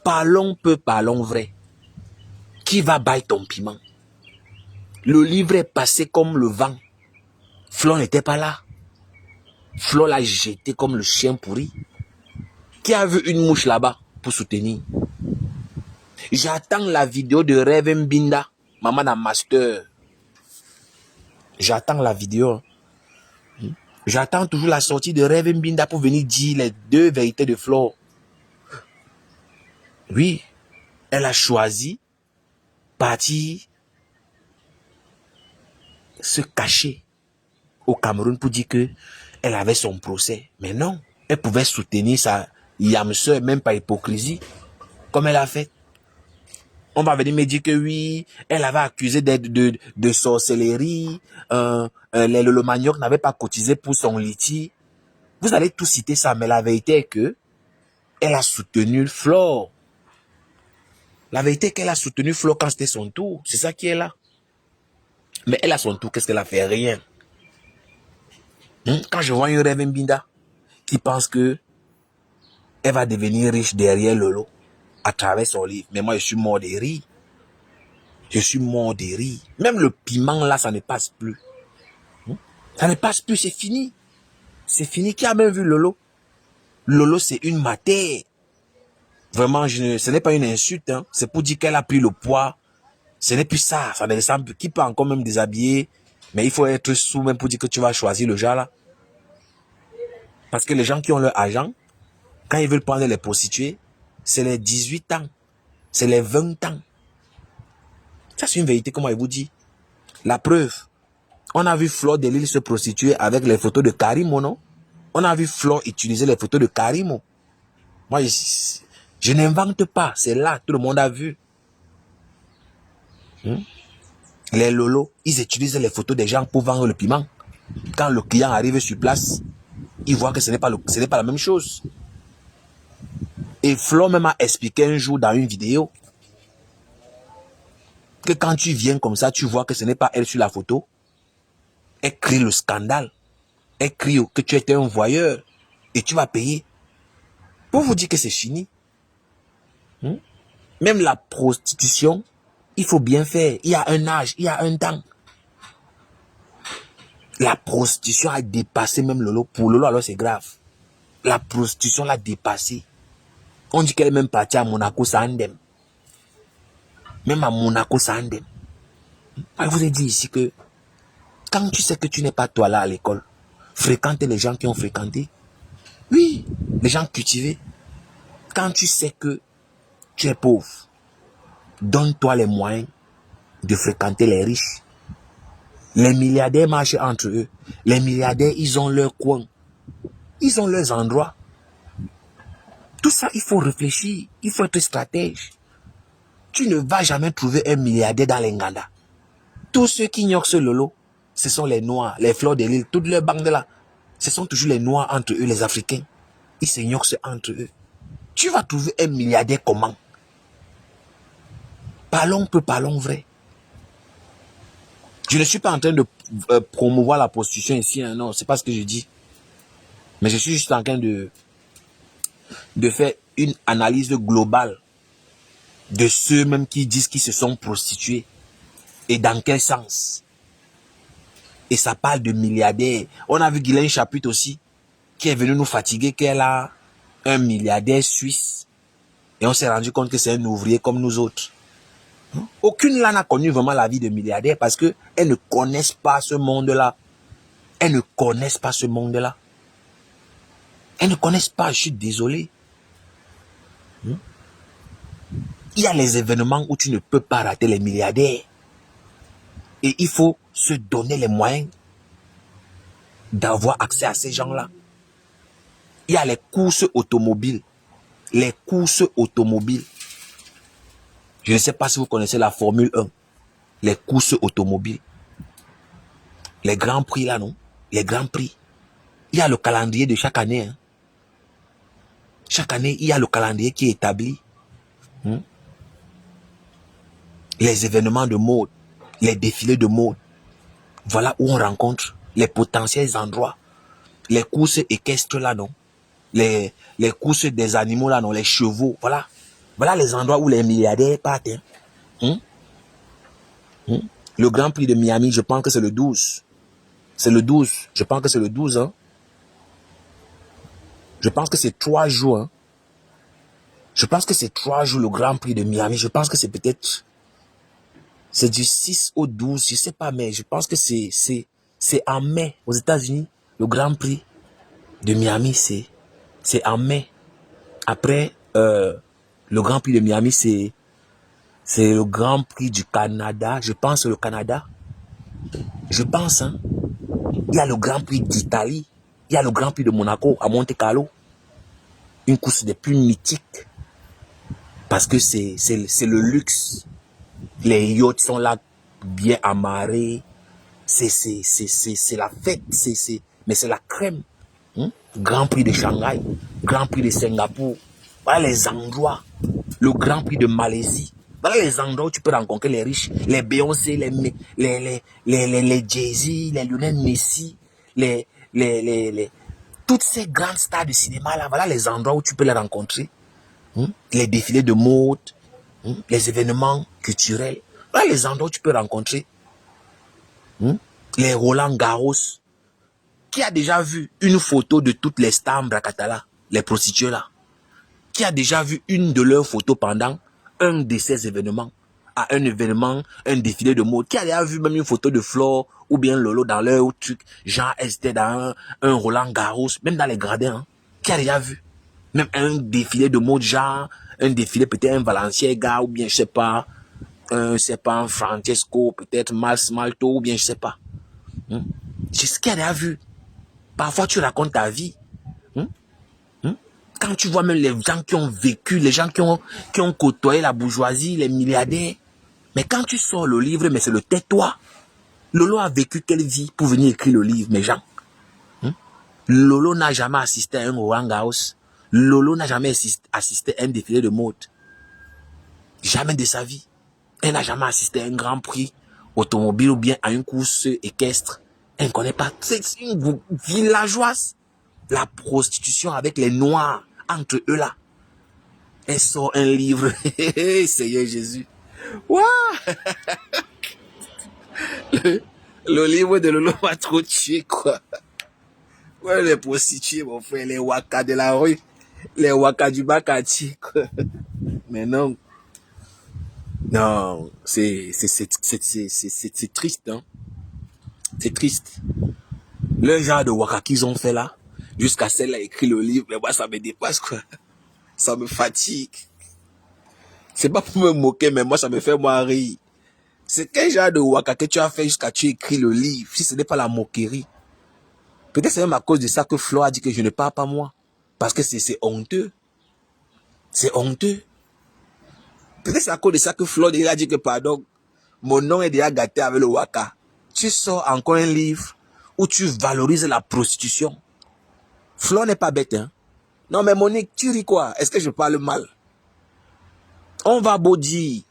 Parlons peu, parlons vrai. Qui va bailler ton piment? Le livre est passé comme le vent. Flo n'était pas là. Flo l'a jeté comme le chien pourri. Qui a vu une mouche là-bas pour soutenir? J'attends la vidéo de Rêve Mbinda, maman d'un master. J'attends la vidéo. J'attends toujours la sortie de Rêve Mbinda pour venir dire les deux vérités de Flo. Oui, elle a choisi partir se cacher au Cameroun pour dire que elle avait son procès. Mais non, elle pouvait soutenir sa yamseur, même par hypocrisie, comme elle a fait. On va venir me dire que oui, elle avait accusé de sorcellerie, le manioc n'avait pas cotisé pour son liti. Vous allez tout citer ça, mais la vérité est que elle a soutenu Flo. La vérité est qu'elle a soutenu Flo quand c'était son tour. C'est ça qui est là. Mais elle a son tour, qu'est-ce qu'elle a fait? Rien. Quand je vois une Rêve Mbinda qui pense que elle va devenir riche derrière Lolo à travers son livre, mais moi je suis mort de rire. Je suis mort de rire. Même le piment là, ça ne passe plus. Ça ne passe plus, c'est fini. C'est fini. Qui a même vu Lolo? Lolo, c'est une matière. Vraiment, ce n'est pas une insulte. Hein. C'est pour dire qu'elle a pris le poids. Ce n'est plus ça. Ça ne ressemble plus. Qui peut encore même déshabiller? Mais il faut être sous même pour dire que tu vas choisir le genre là. Parce que les gens qui ont leur argent, quand ils veulent prendre les prostituées, c'est les 18 ans. C'est les 20 ans. Ça, c'est une vérité, comment je vous dis. La preuve, on a vu Flo de Lille se prostituer avec les photos de Karimo, non? On a vu Flo utiliser les photos de Karimo. Moi, je n'invente pas. C'est là, tout le monde a vu. Les lolos, ils utilisent les photos des gens pour vendre le piment. Quand le client arrive sur place, il voit que ce n'est pas la même chose. Et Flo même a expliqué un jour dans une vidéo que quand tu viens comme ça, tu vois que ce n'est pas elle sur la photo. Elle crie le scandale. Elle crie que tu étais un voyeur et tu vas payer. Pour vous dire que c'est fini. Même la prostitution, il faut bien faire. Il y a un âge, il y a un temps. La prostitution a dépassé même Lolo. Pour Lolo, alors c'est grave. La prostitution l'a dépassé. On dit qu'elle est même partie à Monaco, ça indemne. Même à Monaco, ça indemne. Je vous ai dit ici que quand tu sais que tu n'es pas toi là à l'école, fréquenter les gens qui ont fréquenté. Oui, les gens cultivés. Quand tu sais que tu es pauvre, donne-toi les moyens de fréquenter les riches. Les milliardaires marchent entre eux. Les milliardaires, ils ont leur coin. Ils ont leurs endroits. Tout ça, il faut réfléchir. Il faut être stratège. Tu ne vas jamais trouver un milliardaire dans l'Enganda. Tous ceux qui ignorent ce Lolo, ce sont les Noirs, les Fleurs de l'île, toutes leurs bandes là. Ce sont toujours les Noirs entre eux, les Africains. Ils s'ignorent entre eux. Tu vas trouver un milliardaire comment? Parlons peu, parlons vrai. Je ne suis pas en train de promouvoir la prostitution ici, hein, non, c'est pas ce que je dis. Mais je suis juste en train de faire une analyse globale de ceux même qui disent qu'ils se sont prostitués. Et dans quel sens? Et ça parle de milliardaires. On a vu Guylaine Chapuis aussi, qui est venu nous fatiguer, qu'elle a un milliardaire suisse. Et on s'est rendu compte que c'est un ouvrier comme nous autres. Aucune là n'a connu vraiment la vie de milliardaire parce qu'elles ne connaissent pas ce monde-là. Elles ne connaissent pas ce monde-là. Elles ne connaissent pas, je suis désolé. Il y a les événements où tu ne peux pas rater les milliardaires. Et il faut se donner les moyens d'avoir accès à ces gens-là. Il y a les courses automobiles. Les courses automobiles. Je ne sais pas si vous connaissez la Formule 1. Les courses automobiles. Les grands prix là, non? Les grands prix. Il y a le calendrier de chaque année. Hein. Chaque année, il y a le calendrier qui est établi. Hein? Les événements de mode, les défilés de mode. Voilà où on rencontre les potentiels endroits. Les courses équestres là, non? Les courses des animaux là, non? Les chevaux, voilà. Voilà les endroits où les milliardaires partent. Hein? Hein? Hein? Le Grand Prix de Miami, je pense que c'est le 12. C'est le 12. Je pense que c'est le 12. Hein? Je pense que c'est 3 jours. Hein? Je pense que c'est 3 jours le Grand Prix de Miami. Je pense que c'est peut-être... C'est du 6 au 12. Je sais pas, mais je pense que c'est en mai aux États-Unis. Le Grand Prix de Miami, c'est en mai. Après, le Grand Prix de Miami, c'est le Grand Prix du Canada. Je pense le Canada. Je pense, hein. Il y a le Grand Prix d'Italie. Il y a le Grand Prix de Monaco à Monte Carlo. Une course des plus mythiques. Parce que c'est le luxe. Les yachts sont là, bien amarrés. C'est la fête. Mais c'est la crème. Hein? Grand Prix de Shanghai. Grand Prix de Singapour. Voilà les endroits. Le Grand Prix de Malaisie. Voilà les endroits où tu peux rencontrer les riches. Les Beyoncé, les Jay-Z, les Lionel Messi, toutes ces grandes stars de cinéma là. Voilà les endroits où tu peux les rencontrer. Hein? Les défilés de mode. Hein? Les événements culturels. Voilà les endroits où tu peux rencontrer. Hein? Les Roland Garros. Qui a déjà vu une photo de toutes les stars Bracatala, les prostituées là? Qui a déjà vu une de leurs photos pendant un de ces événements? À un événement, un défilé de mode. Qui a déjà vu même une photo de Flore ou bien Lolo dans leur truc? Genre, elles étaient dans un Roland Garros, même dans les gradins. Hein? Qui a déjà vu? Même un défilé de mode, genre, un défilé peut-être un Balenciaga ou bien je sais pas, un Francesco, peut-être Malto ou bien je sais pas. Hein? C'est ce qu'il a déjà vu. Parfois, tu racontes ta vie. Hein? Hein? Quand tu vois même les gens qui ont vécu, les gens qui ont côtoyé la bourgeoisie, les milliardaires. Mais quand tu sors le livre, mais c'est le tais-toi. Lolo a vécu quelle vie pour venir écrire le livre, mes gens? Hein? Lolo n'a jamais assisté à un Roland Garros. Lolo n'a jamais assisté à un défilé de mode. Jamais de sa vie. Elle n'a jamais assisté à un grand prix automobile ou bien à une course équestre. Elle ne connaît pas. C'est une villageoise. La prostitution avec les noirs entre eux là. Elle sort un livre. Seigneur Jésus. Wow. Le livre de Lolo m'a trop tué, quoi. Ouais, les prostituées, mon frère, les wakas de la rue, les wakas du Bakati, quoi. Mais non. Non, c'est triste, hein. C'est triste. Le genre de waka qu'ils ont fait là, jusqu'à celle-là écrit le livre, mais moi ça me dépasse, quoi. Ça me fatigue. C'est pas pour me moquer, mais moi ça me fait moi rire. C'est quel genre de waka que tu as fait jusqu'à tu écris le livre, si ce n'est pas la moquerie. Peut-être c'est même à cause de ça que Flo a dit que je ne parle pas moi. Parce que c'est honteux. C'est honteux. Peut-être c'est à cause de ça que Flo a dit que pardon, mon nom est déjà gâté avec le waka. Tu sors encore un livre où tu valorises la prostitution. Flo n'est pas bête, hein. Non mais Monique, tu ris quoi? Est-ce que je parle mal? On va beau dire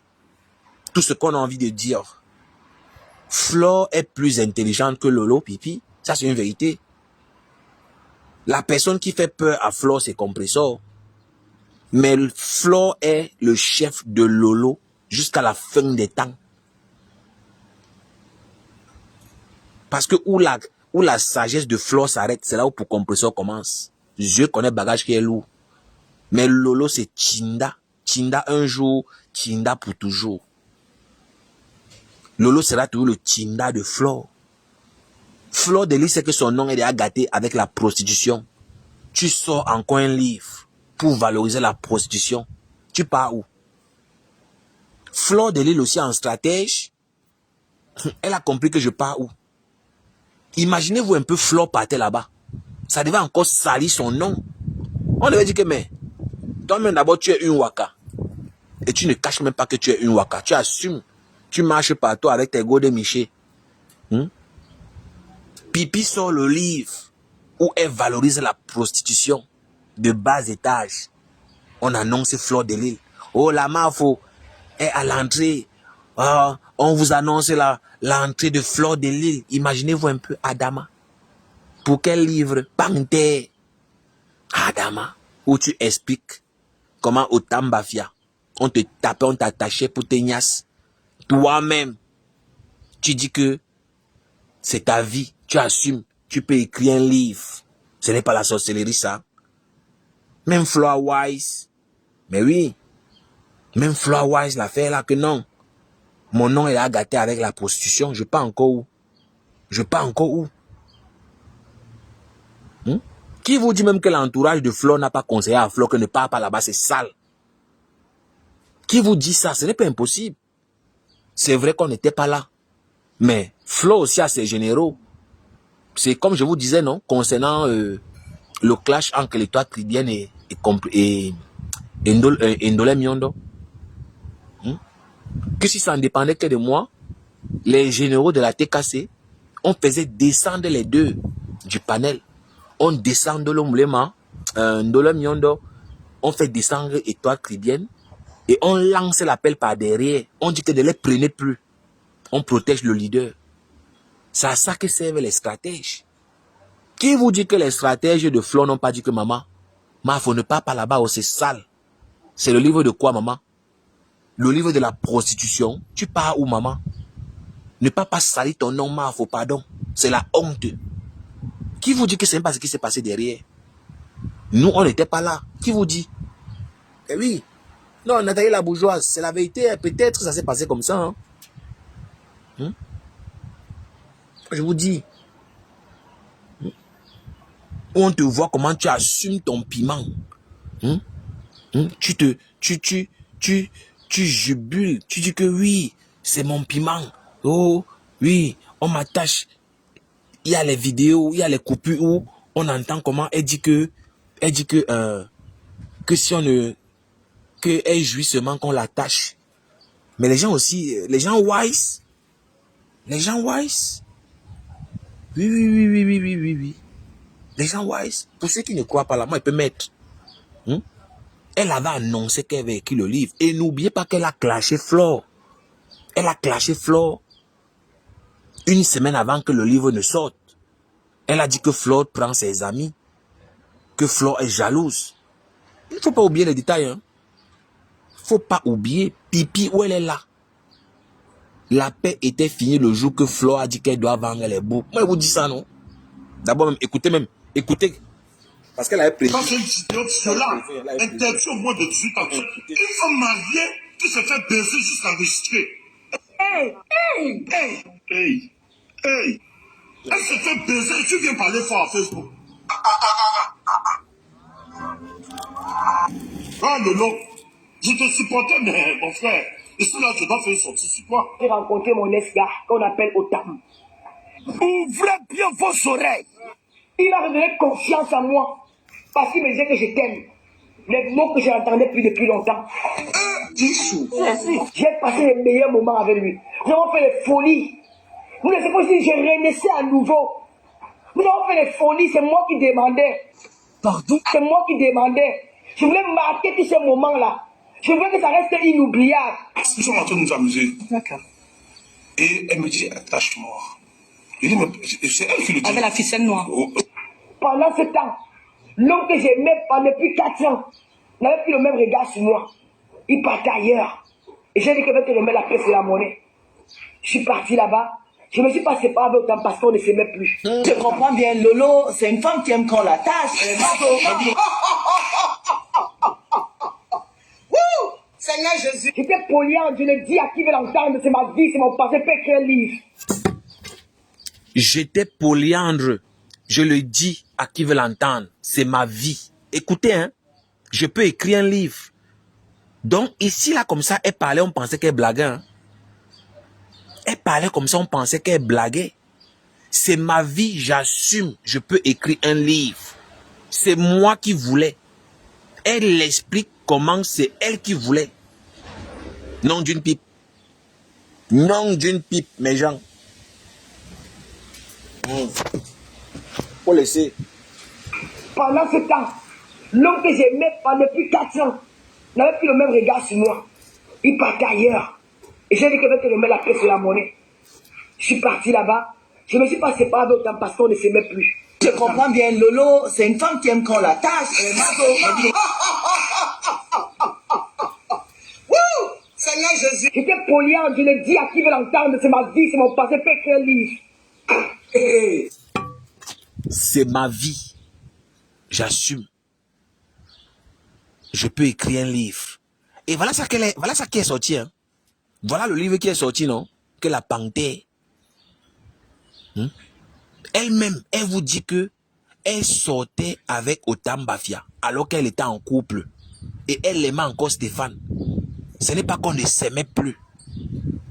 tout ce qu'on a envie de dire. Flo est plus intelligente que Lolo, Pipi. Ça c'est une vérité. La personne qui fait peur à Flo, c'est Compressor. Mais Flo est le chef de Lolo jusqu'à la fin des temps. Parce que où la sagesse de Flo s'arrête, c'est là où pour Compressor commence. Je connais bagage qui est lourd. Mais Lolo, c'est Chinda. Chinda un jour, Chinda pour toujours. Lolo sera toujours le Chinda de Flo. Flo de lui, c'est que son nom est déjà gâté avec la prostitution. Tu sors encore un livre pour valoriser la prostitution. Tu pars où? Flo de l'île aussi en stratège. Elle a compris que je pars où? Imaginez-vous un peu Flo partait là-bas. Ça devait encore salir son nom. On devait dire que mais toi-même d'abord tu es une waka. Et tu ne caches même pas que tu es une waka. Tu assumes. Tu marches partout avec tes go de Miché. Pipi sort le livre où elle valorise la prostitution de bas étage. On annonce Fleur de Lille. Oh, la Mafo est à l'entrée. Ah, on vous annonce l'entrée de Fleur de Lille. Imaginez-vous un peu Adama. Pour quel livre? Panthère. Adama. Où tu expliques comment au Tambafia, on te tapait, on t'attachait pour tes niasses. Toi-même, tu dis que c'est ta vie. Tu assumes. Tu peux écrire un livre. Ce n'est pas la sorcellerie, ça. Même Fleur Wise. Mais oui. Même Fleur Wise l'a fait là que non. Mon nom est à gâter avec la prostitution. Je pars encore où? Je pars encore où? Qui vous dit même que l'entourage de Fleur n'a pas conseillé à Fleur que ne part pas là-bas, c'est sale? Qui vous dit ça? Ce n'est pas impossible. C'est vrai qu'on n'était pas là. Mais Fleur aussi a ses généraux. C'est comme je vous disais, non? Concernant le clash entre l'étoile tridienne et Ndolé Miondo. Que si ça ne dépendait que de moi, les généraux de la TKC, on faisait descendre les deux du panel. On descend l'Omblema, Ndolé Miondo, on fait descendre étoile tridienne et on lance l'appel par derrière. On dit que ne les prenez plus. On protège le leader. C'est à ça que servent les stratèges. Qui vous dit que les stratèges de Fleur n'ont pas dit que maman, faut ne pas là-bas, oh, c'est sale. C'est le livre de quoi, maman? Le livre de la prostitution. Tu pars où, maman? Ne pas salir ton nom, faut pardon. C'est la honte. Qui vous dit que c'est pas ce qui s'est passé derrière? Nous, on n'était pas là. Qui vous dit? Eh oui. Non, Nathalie la bourgeoise, c'est la vérité. Peut-être que ça s'est passé comme ça. Je vous dis. On te voit comment tu assumes ton piment. Tu jubiles. Tu dis que oui, c'est mon piment. Oh, oui, on m'attache. Il y a les vidéos, il y a les coupures où on entend comment elle dit que si on ne, que elle jouit seulement qu'on l'attache. Mais les gens aussi, les gens wise. Oui. Les gens wise. Pour ceux qui ne croient pas là, moi, il peut mettre. Elle avait annoncé qu'elle avait écrit le livre. Et n'oubliez pas qu'elle a clashé Fleur. Elle a clashé Fleur une semaine avant que le livre ne sorte. Elle a dit que Fleur prend ses amis. Que Fleur est jalouse. Il ne faut pas oublier les détails. Il ne faut pas oublier Pipi où elle est là. La paix était finie le jour que Fleur a dit qu'elle doit vendre les boucs. Moi, je vous dis ça, non? D'abord, écoutez. Parce qu'elle avait prévu. Quand c'est une vidéo de cela, interdit au moins de 18 ans. Une femme mariée qui se fait baiser jusqu'à enregistrer. Hey. Elle se fait baiser et tu viens parler fort à Facebook. Ah, Lolo, je te supportais, mais mon frère, ici là, je dois faire une sortie sur toi. J'ai rencontré mon ex-gars qu'on appelle Otam. Ouvrez bien vos oreilles. Il a redonné confiance en moi parce qu'il me disait que je t'aime. Les mots que je n'entendais plus depuis longtemps. J'ai passé les meilleurs moments avec lui. Nous avons fait les folies. Vous ne savez pas si je renaissais à nouveau. Nous avons fait les folies, c'est moi qui demandais. Pardon? C'est moi qui demandais. Je voulais marquer tous ces moments-là. Je voulais que ça reste inoubliable. Nous sommes en train de nous amuser. D'accord. Et elle me dit, attache-moi. Je dis, mais c'est elle qui le dit. Avec la ficelle noire. Pendant ce temps, l'homme que j'aimais depuis 4 ans n'avait plus le même regard sur moi. Il partait ailleurs. Et j'ai dit qu'il va te remettre la pièce et la monnaie. Je suis parti là-bas. Je ne me suis pas séparé autant parce qu'on ne s'aimait plus. Je comprends bien, Lolo, c'est une femme qui aime qu'on l'attache. Seigneur Jésus. J'étais polyandre, je le dis à qui veut l'entendre, c'est ma vie, c'est mon passé, peut écrire un livre. J'étais polyandre. Je le dis à qui veut l'entendre. C'est ma vie. Écoutez, je peux écrire un livre. Donc, ici, là, comme ça, elle parlait, on pensait qu'elle blaguait. Elle parlait comme ça, on pensait qu'elle blaguait. C'est ma vie, j'assume. Je peux écrire un livre. C'est moi qui voulais. Elle explique comment c'est elle qui voulait. Non d'une pipe. Non d'une pipe, mes gens. Faut laisser. Pendant ce temps, l'homme que j'aimais depuis 4 ans n'avait plus le même regard sur moi. Il partait ailleurs. Et j'ai dit que je vais te remettre la paix sur la monnaie. Je suis parti là-bas. Je ne me suis pas séparé d'autant parce qu'on ne s'aimait plus. Je comprends bien, Lolo, c'est une femme qui aime qu'on la tâche. Seigneur Jésus. J'étais polyandre, je le dis à qui veut l'entendre, c'est ma vie, c'est mon passé, pas écrire un livre. C'est ma vie. J'assume. Je peux écrire un livre. Et voilà ça, voilà ça qui est sorti. Hein. Voilà le livre qui est sorti, non? Que la panthère. Elle-même, elle vous dit que elle sortait avec Otam Bafia alors qu'elle était en couple. Et elle aimait encore Stéphane. Ce n'est pas qu'on ne s'aimait plus.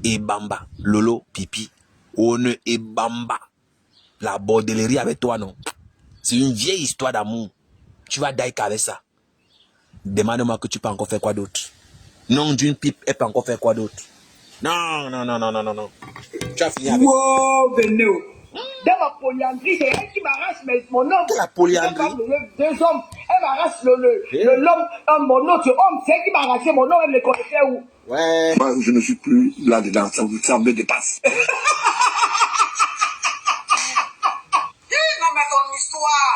Et Bamba, Lolo, Pipi, on et Bamba. La bordellerie avec toi, non? C'est une vieille histoire d'amour. Tu vas daïk avec ça. Demande-moi que tu peux encore faire quoi d'autre. Non, d'une pipe, elle peut encore faire quoi d'autre. Non. Tu as fini avec. Wow, venez. Dans ma polyandrie, c'est elle qui m'arrache mon homme. Quelle la polyandrie? 2 hommes. Elle m'arrache l'homme, mon autre homme. C'est elle qui m'a arraché mon homme. Elle me connaissait où? Ouais. Moi, je ne suis plus là-dedans. Ça me dépasse.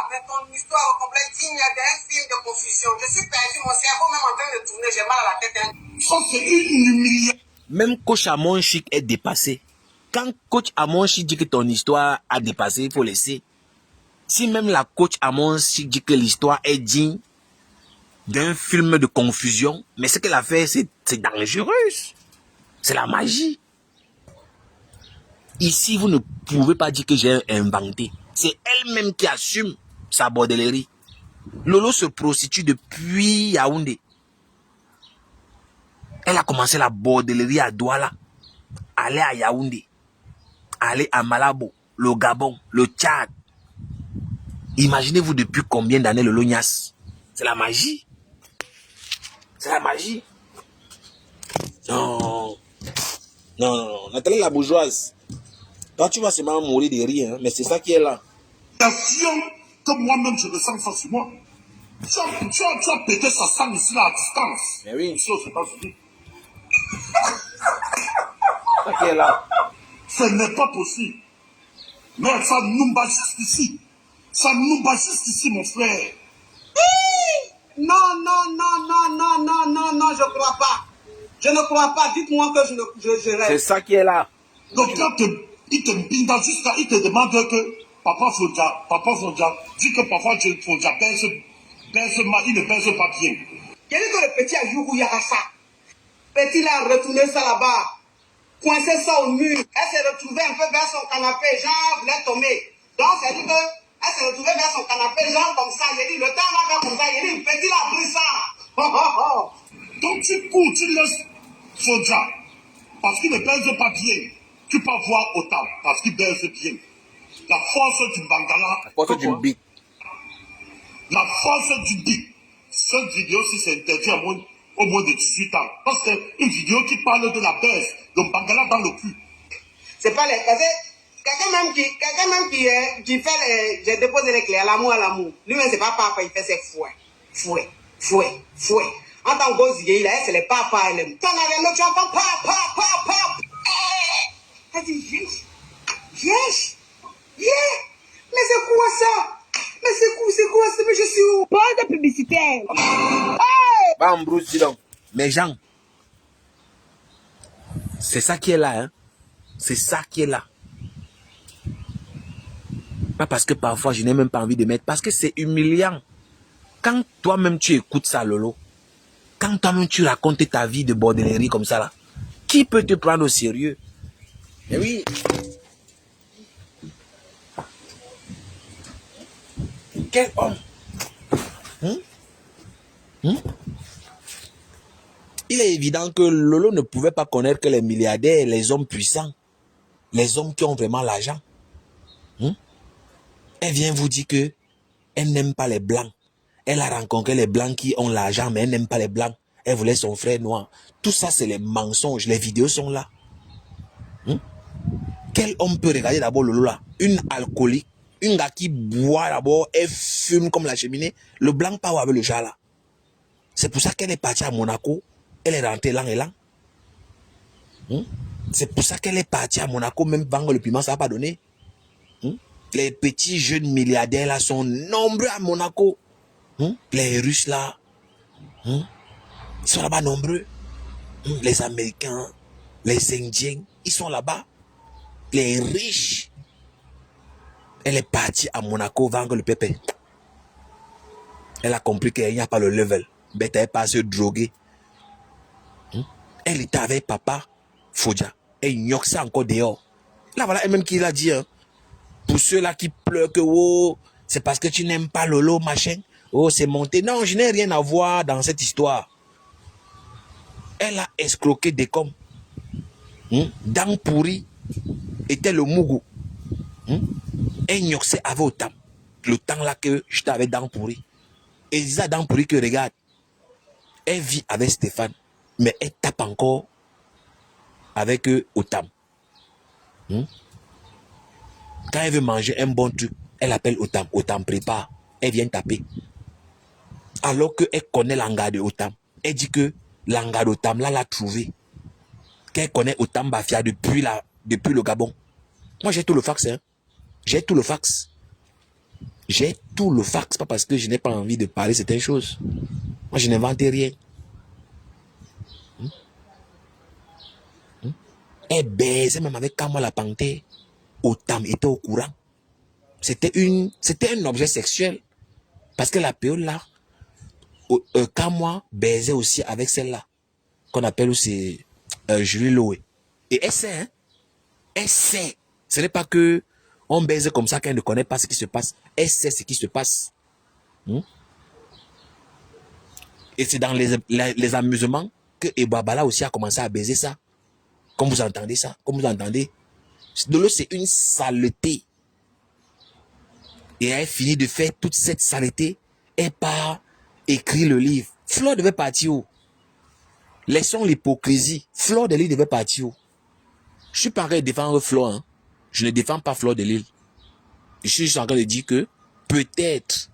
Mais ton histoire complète digne d'un film de confusion. Je suis perdu, mon cerveau même en train de tourner, j'ai mal à la tête. Ça, c'est une humiliation. Même coach Amon Chic est dépassé. Quand coach Amon Chic dit que ton histoire a dépassé, il faut laisser. Si même la coach Amon Chic dit que l'histoire est digne d'un film de confusion, mais ce qu'elle a fait, c'est dangereux. C'est la magie. Ici, vous ne pouvez pas dire que j'ai inventé. C'est elle-même qui assume sa bordellerie. Lolo se prostitue depuis Yaoundé. Elle a commencé la bordellerie à Douala, aller à Yaoundé, aller à Malabo, le Gabon, le Tchad. Imaginez-vous depuis combien d'années le Lognas. C'est la magie. C'est la magie. Non, Nathalie la bourgeoise. Quand tu vas seulement mourir de rire, hein, mais c'est ça qui est là. Que moi-même je ressens ça sur moi. Tu as pété sa sang ici là à distance. Mais oui. Ici aux États-Unis. Ça qui est là. Ce n'est pas possible. Mais ça nous bat juste ici. Ça nous bat juste ici, mon frère. Non, je crois pas. Je ne crois pas. Dites-moi que je rêve. C'est ça qui est là. Donc quand il te binda jusqu'à, il te demande que Papa Fodja dit que parfois Fodja il ne baisse pas bien. Quel est que le petit Ajourou Yarasa? Petit l'a retourné ça là-bas, coincé ça au mur. Elle s'est retrouvée un peu vers son canapé, genre voulait tomber. Donc c'est dit que elle s'est retrouvée vers son canapé, genre comme ça. J'ai dit le temps va faire comme ça. J'ai dit le petit l'a pris ça. Donc tu cours, tu laisses Fodja parce qu'il ne baise pas bien. Tu peux voir autant parce qu'il baise bien. La force du Bangala. La force du beat. La force du beat. Cette vidéo, si c'est interdit au moins de 18 ans. Parce que c'est une vidéo qui parle de la baisse, le Bangala dans le cul. C'est pas les. Parce que quelqu'un même qui fait les. J'ai déposé les clés à l'amour. Lui-même, c'est pas papa, il fait ses fouets. En tant que gosse, il a c'est les papas, elle aime. T'en as un autre, tu entends papa. Elle dit yes. Mais c'est quoi ça? Mais c'est quoi ça? Mais je suis où? Pas de publicitaire. Bam, Bruce, dis donc. Mais Jean, c'est ça qui est là, hein. C'est ça qui est là. Pas parce que parfois je n'ai même pas envie de mettre, parce que c'est humiliant. Quand toi-même tu écoutes ça, Lolo, quand toi-même tu racontes ta vie de bordellerie comme ça là, qui peut te prendre au sérieux? Mais oui. Quel homme? Il est évident que Lolo ne pouvait pas connaître que les milliardaires, les hommes puissants, les hommes qui ont vraiment l'argent. Elle vient vous dire que elle n'aime pas les blancs. Elle a rencontré les blancs qui ont l'argent, mais elle n'aime pas les blancs. Elle voulait son frère noir. Tout ça, c'est les mensonges. Les vidéos sont là. Quel homme peut regarder d'abord Lolo là? Une alcoolique Une gars qui boit d'abord et fume comme la cheminée. Le blanc pas avec le chat là. C'est pour ça qu'elle est partie à Monaco. Elle est rentrée là et là. C'est pour ça qu'elle est partie à Monaco, même vendre le piment, ça va pas donner. Les petits jeunes milliardaires là sont nombreux à Monaco. Les Russes là, ils sont là-bas nombreux. Les Américains, les Indiens, ils sont là-bas. Les riches. Elle est partie à Monaco vendre le pépé. Elle a compris qu'il n'y a pas le level. Mais elle n'est pas à se droguer. Elle était avec papa, Fodia. Et il ça encore dehors. Là, voilà, elle-même qui l'a dit. Hein. Pour ceux-là qui pleurent que oh, c'est parce que tu n'aimes pas Lolo, machin. Oh, c'est monté. Non, je n'ai rien à voir dans cette histoire. Elle a escroqué des coms. Dang pourri était le Mougou. Et Nyoxé avait autant. Le temps là que j'étais avec Dang pourri. Et il disait à Dang pourri que regarde, elle vit avec Stéphane, mais elle tape encore avec Otam. Quand elle veut manger un bon truc, elle appelle Otam. Otam prépare. Elle vient taper. Alors qu'elle connaît l'anga de Otam. Elle dit que l'anga d'Otam là l'a trouvé. Qu'elle connaît Otam Bafia depuis le Gabon. Moi j'ai tout le fax. Hein. J'ai tout le fax. J'ai tout le fax. Pas parce que je n'ai pas envie de parler certaines choses. Moi je n'invente rien. Elle baisait même avec Kamwa la panthère. Otam était au courant. C'était un objet sexuel. Parce que la période là, Kamwa baisait aussi avec celle-là. Qu'on appelle aussi Julie Loé. Et elle sait, hein. Elle sait. Ce n'est pas que on baise comme ça qu'elle ne connaît pas ce qui se passe. Elle sait ce qui se passe. Et c'est dans les amusements que Ebabala aussi a commencé à baiser ça. Comme vous entendez ça, comme vous entendez. De l'eau, c'est une saleté. Et elle finit de faire toute cette saleté. Elle part écrire le livre. Flore devait partir où? Laissons l'hypocrisie. Flore de Lille devait partir où? Je suis pas en train de défendre Flore. Hein. Je ne défends pas Flore de Lille. Je suis juste en train de dire que peut-être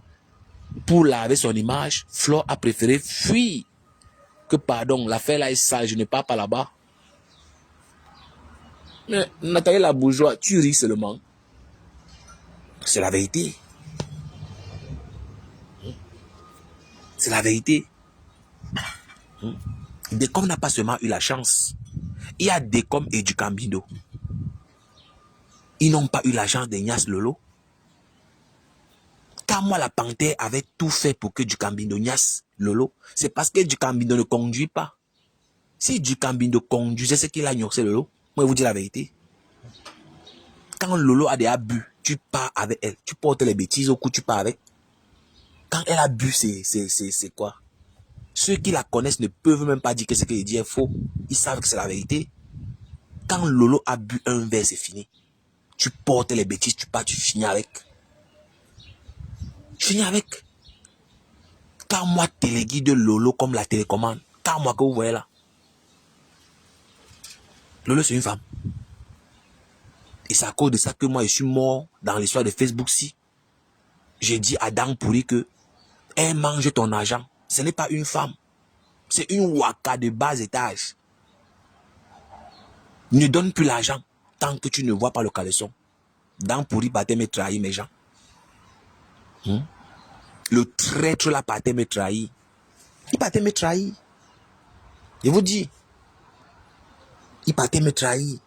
pour laver son image, Flore a préféré fuir. Que pardon, l'affaire là est sale, je ne pars pas là-bas. Mais Nathalie la bourgeois, tu ris seulement. C'est la vérité. C'est la vérité. Decom n'a pas seulement eu la chance. Il y a Decom et du Cambindo. Ils n'ont pas eu la chance de Nias Lolo. Quand moi la panthère avait tout fait pour que du Cambindo Nias Lolo, c'est parce que du Cambindo ne conduit pas. Si du Cambindo conduisait ce qu'il a gnoxé Lolo, moi je vous dis la vérité. Quand Lolo a des abus, tu pars avec elle. Tu portes les bêtises au cou, tu pars avec. Quand elle a bu, c'est quoi? Ceux qui la connaissent ne peuvent même pas dire que ce qu'elle dit est faux. Ils savent que c'est la vérité. Quand Lolo a bu un verre, c'est fini. Tu portes les bêtises, tu pars, tu finis avec. Tu finis avec. Quand moi téléguide Lolo comme la télécommande, quand moi que vous voyez là. Lolo c'est une femme. Et c'est à cause de ça que moi je suis mort dans l'histoire de Facebook-ci. J'ai dit à Dang Pourri que elle mange ton argent. Ce n'est pas une femme. C'est une waka de bas étage. Ne donne plus l'argent tant que tu ne vois pas le caleçon. Dang Pourri partait me trahir mes gens. Le traître là partait me trahir. Il partait me trahir. Je vous dis. Il partait me trahir.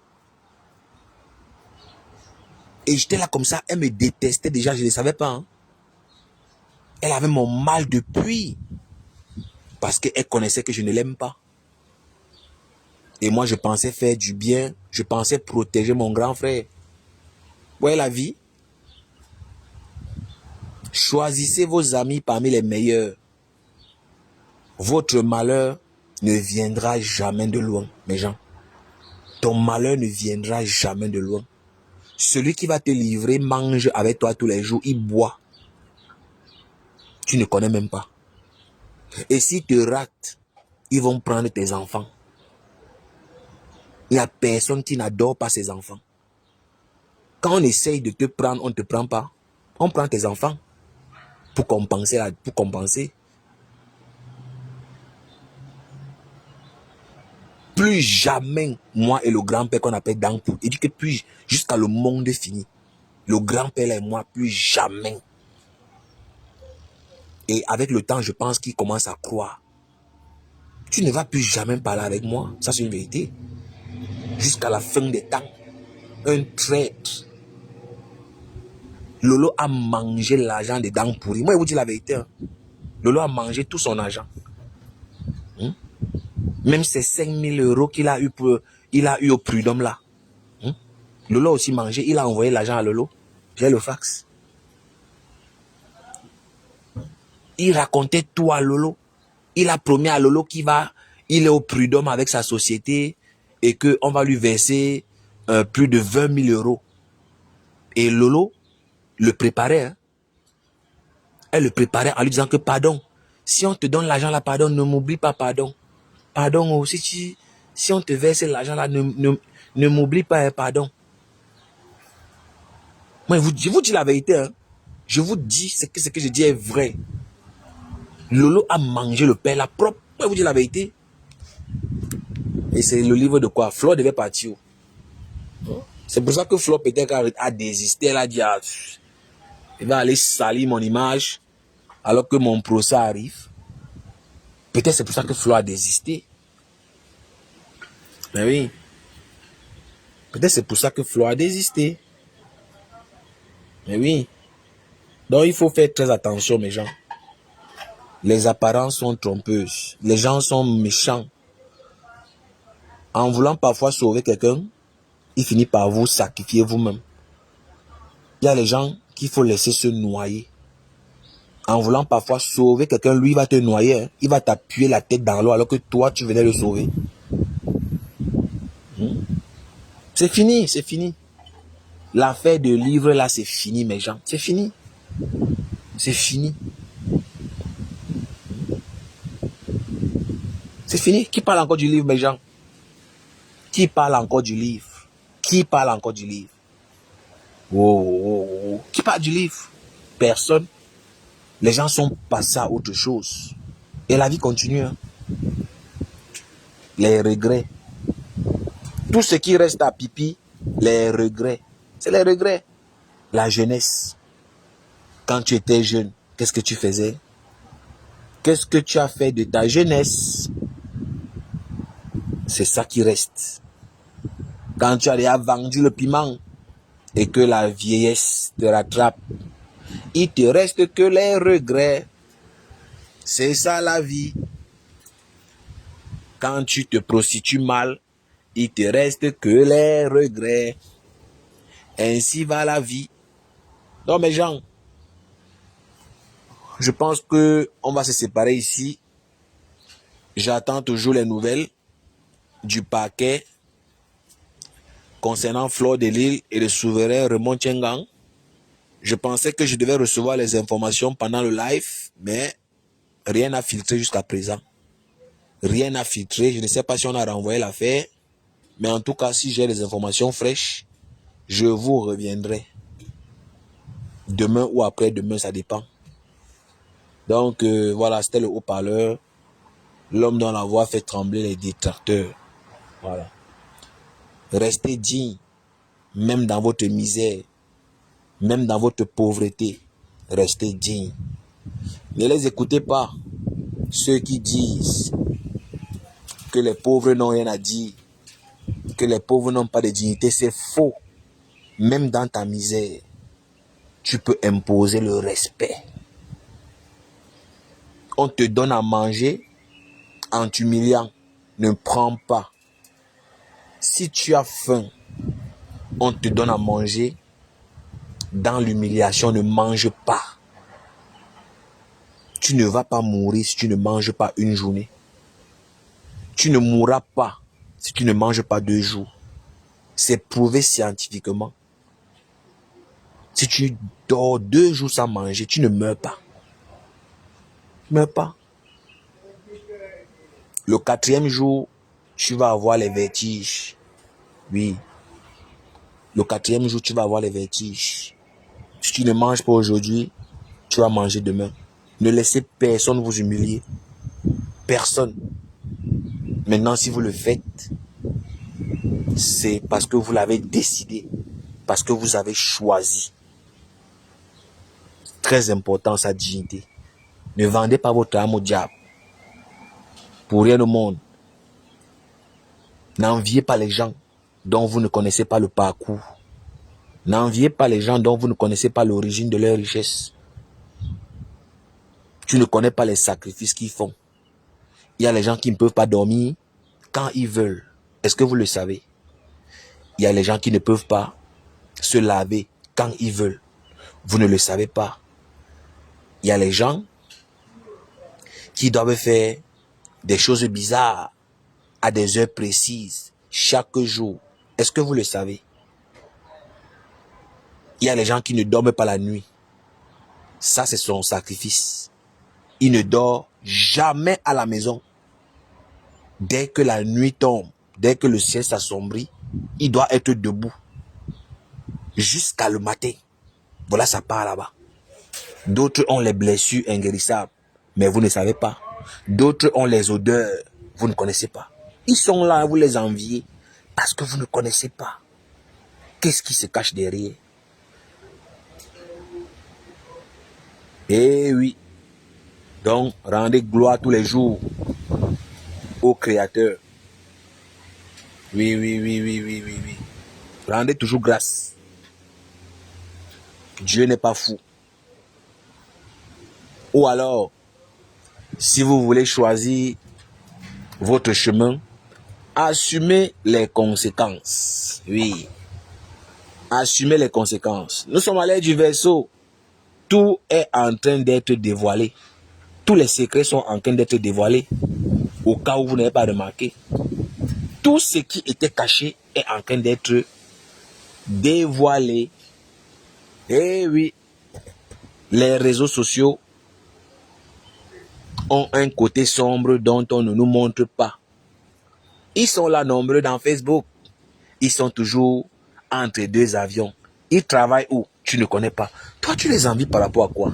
Et j'étais là comme ça, elle me détestait déjà, je ne le savais pas. Hein. Elle avait mon mal depuis. Parce qu'elle connaissait que je ne l'aime pas. Et moi, je pensais faire du bien. Je pensais protéger mon grand frère. Vous voyez la vie? Choisissez vos amis parmi les meilleurs. Votre malheur ne viendra jamais de loin, mes gens. Ton malheur ne viendra jamais de loin. Celui qui va te livrer mange avec toi tous les jours, il boit. Tu ne connais même pas. Et si tu rates, ils vont prendre tes enfants. Il n'y a personne qui n'adore pas ses enfants. Quand on essaye de te prendre, on ne te prend pas. On prend tes enfants pour compenser. Plus jamais, moi et le grand-père qu'on appelle Dangpou, il dit que plus, jusqu'à le monde fini, le grand-père et moi, plus jamais. Et avec le temps, je pense qu'il commence à croire. Tu ne vas plus jamais parler avec moi. Ça, c'est une vérité. Jusqu'à la fin des temps. Un traître. Lolo a mangé l'argent des dents pourries. Moi, je vous dis la vérité. Hein. Lolo a mangé tout son argent. Même ces 5 000 € qu'il a eu au prud'homme là. Lolo a aussi mangé. Il a envoyé l'argent à Lolo. J'ai le fax. Il racontait tout à Lolo. Il a promis à Lolo qu'il il est au prud'homme avec sa société et qu'on va lui verser plus de 20 000 €. Et Lolo le préparait. Hein. Elle le préparait en lui disant que pardon, si on te donne l'argent là, pardon, ne m'oublie pas, pardon. Pardon, si on te verse l'argent là, ne m'oublie pas, hein, pardon. Moi, je vous dis la vérité. Hein. Je vous dis ce que je dis est vrai. Lolo a mangé le père là propre. Moi, je vous dis la vérité. Et c'est le livre de quoi? Flo devait partir. C'est pour ça que Flo peut-être a désisté. Elle a dit, ah, il va aller salir mon image alors que mon procès arrive. Peut-être c'est pour ça que Flo a désisté. Mais oui. Peut-être c'est pour ça que Flo a désisté. Mais oui. Donc il faut faire très attention, mes gens. Les apparences sont trompeuses. Les gens sont méchants. En voulant parfois sauver quelqu'un, il finit par vous sacrifier vous-même. Il y a les gens qu'il faut laisser se noyer. En voulant parfois sauver quelqu'un, lui, il va te noyer. Hein. Il va t'appuyer la tête dans l'eau alors que toi, tu venais le sauver. C'est fini, c'est fini. L'affaire de livre, là, c'est fini, mes gens. C'est fini. C'est fini. C'est fini. Qui parle encore du livre, mes gens? Qui parle encore du livre? Qui parle encore du livre? Oh. Qui parle du livre? Personne. Les gens sont passés à autre chose. Et la vie continue. Hein. Les regrets. Tout ce qui reste à pipi, les regrets. C'est les regrets. La jeunesse. Quand tu étais jeune, qu'est-ce que tu faisais? Qu'est-ce que tu as fait de ta jeunesse? C'est ça qui reste. Quand tu as déjà vendu le piment et que la vieillesse te rattrape, il te reste que les regrets. C'est ça la vie. Quand tu te prostitues mal, il te reste que les regrets. Ainsi va la vie. Donc mes gens, je pense que on va se séparer ici. J'attends toujours les nouvelles du parquet concernant Fleur de Lille et le souverain Raymond Tchengang. Je pensais que je devais recevoir les informations pendant le live, mais rien n'a filtré jusqu'à présent. Rien n'a filtré. Je ne sais pas si on a renvoyé l'affaire, mais en tout cas, si j'ai les informations fraîches, je vous reviendrai. Demain ou après-demain, ça dépend. Donc, voilà, c'était le haut-parleur. L'homme dont la voix fait trembler les détracteurs. Voilà. Restez digne, même dans votre misère, même dans votre pauvreté. Restez digne. Ne les écoutez pas, ceux qui disent que les pauvres n'ont rien à dire, que les pauvres n'ont pas de dignité. C'est faux. Même dans ta misère, tu peux imposer le respect. On te donne à manger en t'humiliant. Ne prends pas. Si tu as faim, on te donne à manger dans l'humiliation. Ne mange pas. Tu ne vas pas mourir si tu ne manges pas une journée. Tu ne mourras pas si tu ne manges pas 2 jours. C'est prouvé scientifiquement. Si tu dors 2 jours sans manger, tu ne meurs pas. Tu ne meurs pas. Le 4e jour, tu vas avoir les vertiges. Oui. Le 4e jour, tu vas avoir les vertiges. Si tu ne manges pas aujourd'hui, tu vas manger demain. Ne laissez personne vous humilier. Personne. Maintenant, si vous le faites, c'est parce que vous l'avez décidé. Parce que vous avez choisi. Très important, sa dignité. Ne vendez pas votre âme au diable. Pour rien au monde. N'enviez pas les gens dont vous ne connaissez pas le parcours. N'enviez pas les gens dont vous ne connaissez pas l'origine de leur richesse. Tu ne connais pas les sacrifices qu'ils font. Il y a les gens qui ne peuvent pas dormir quand ils veulent. Est-ce que vous le savez? Il y a les gens qui ne peuvent pas se laver quand ils veulent. Vous ne le savez pas. Il y a les gens qui doivent faire des choses bizarres à des heures précises chaque jour. Est-ce que vous le savez? Il y a les gens qui ne dorment pas la nuit. Ça, c'est son sacrifice. Il ne dort jamais à la maison. Dès que la nuit tombe, dès que le ciel s'assombrit, il doit être debout. Jusqu'à le matin. Voilà, ça part là-bas. D'autres ont les blessures inguérissables, mais vous ne savez pas. D'autres ont les odeurs, vous ne connaissez pas. Ils sont là, vous les enviez, parce que vous ne connaissez pas. Qu'est-ce qui se cache derrière? Eh oui. Donc, rendez gloire tous les jours au Créateur. Oui. Rendez toujours grâce. Dieu n'est pas fou. Ou alors, si vous voulez choisir votre chemin, assumez les conséquences. Oui. Assumez les conséquences. Nous sommes à l'ère du Verseau. Tout est en train d'être dévoilé. Tous les secrets sont en train d'être dévoilés. Au cas où vous n'avez pas remarqué. Tout ce qui était caché est en train d'être dévoilé. Eh oui. Les réseaux sociaux ont un côté sombre dont on ne nous montre pas. Ils sont là nombreux dans Facebook. Ils sont toujours entre deux avions. Ils travaillent où? Tu ne connais pas. Toi, tu les envies par rapport à quoi?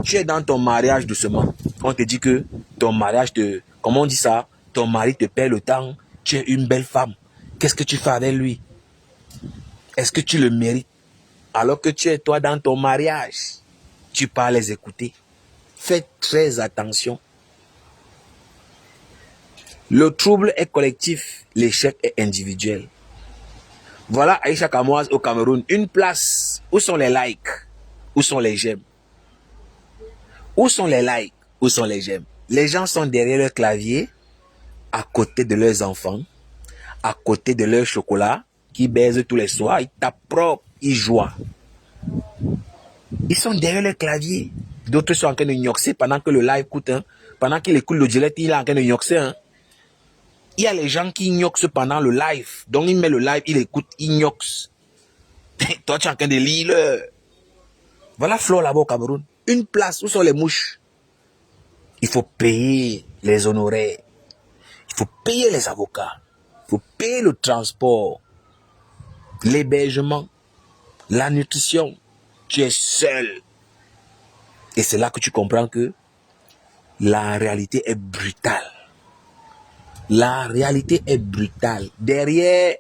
Tu es dans ton mariage doucement. On te dit que ton mariage te... Comment on dit ça? Ton mari te perd le temps. Tu es une belle femme. Qu'est-ce que tu fais avec lui? Est-ce que tu le mérites? Alors que tu es toi dans ton mariage. Tu pars les écouter. Fais très attention. Le trouble est collectif. L'échec est individuel. Voilà Aïcha Kamoise au Cameroun. Une place. Où sont les likes? Où sont les j'aime? Où sont les likes? Où sont les j'aime? Les gens sont derrière leur clavier, à côté de leurs enfants, à côté de leur chocolat, qui baisent tous les soirs, ils tapent propre, ils jouent. Ils sont derrière leur clavier. D'autres sont en train de gnoxer pendant que le live coûte. Hein. Pendant qu'il écoute le direct, il est en train de gnoxer. Hein. Il y a les gens qui gnoxent pendant le live. Donc il met le live, il écoute, il gnoxe. Toi, tu es en train de lire. Voilà Flo là-bas au Cameroun. Une place, où sont les mouches? Il faut payer les honoraires. Il faut payer les avocats. Il faut payer le transport, l'hébergement, la nutrition. Tu es seul. Et c'est là que tu comprends que la réalité est brutale. La réalité est brutale. Derrière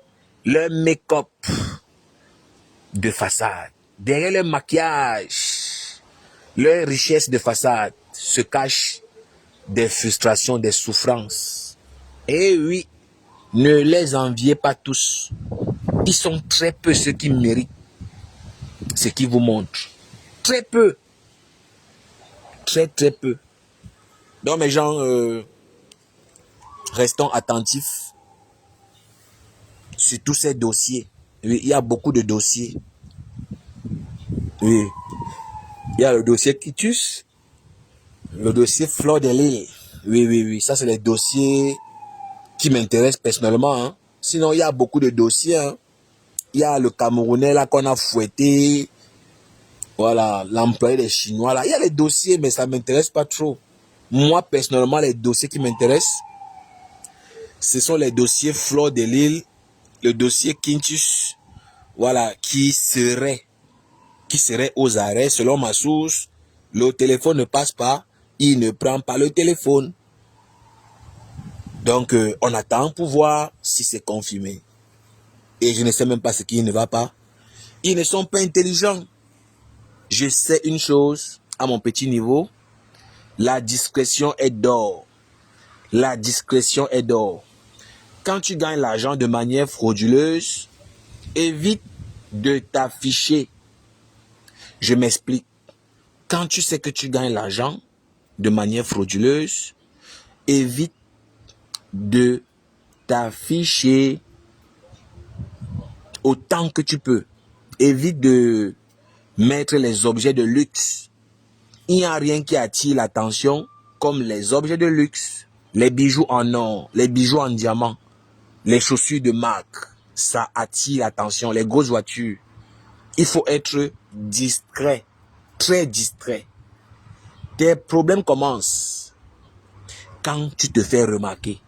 le make-up de façade, derrière le maquillage, leur richesse de façade, se cachent des frustrations, des souffrances. Et oui, ne les enviez pas tous. Ils sont très peu ceux qui méritent ce qu'ils vous montrent. Très peu. Très peu. Donc mes gens, restons attentifs sur tous ces dossiers. Oui, il y a beaucoup de dossiers. Oui. Il y a le dossier Kitus, le dossier Fleur de Lille. Oui. Ça, c'est les dossiers qui m'intéressent personnellement. Hein. Sinon, il y a beaucoup de dossiers. Hein. Il y a le Camerounais là qu'on a fouetté. Voilà, l'employé des Chinois là. Il y a les dossiers, mais ça ne m'intéresse pas trop. Moi, personnellement, les dossiers qui m'intéressent, ce sont les dossiers Fleur de Lille, le dossier Quintus. voilà, qui serait aux arrêts, selon ma source, le téléphone ne passe pas, il ne prend pas le téléphone. Donc, on attend pour voir si c'est confirmé. Et je ne sais même pas ce qui ne va pas. Ils ne sont pas intelligents. Je sais une chose, à mon petit niveau, la discrétion est d'or. La discrétion est d'or. Quand tu gagnes l'argent de manière frauduleuse, évite de t'afficher. Je m'explique. Quand tu sais que tu gagnes l'argent de manière frauduleuse, évite de t'afficher autant que tu peux. Évite de mettre les objets de luxe. Il n'y a rien qui attire l'attention comme les objets de luxe. Les bijoux en or, les bijoux en diamant, les chaussures de marque, ça attire l'attention. Les grosses voitures. Il faut être discret, très discret. Tes problèmes commencent quand tu te fais remarquer.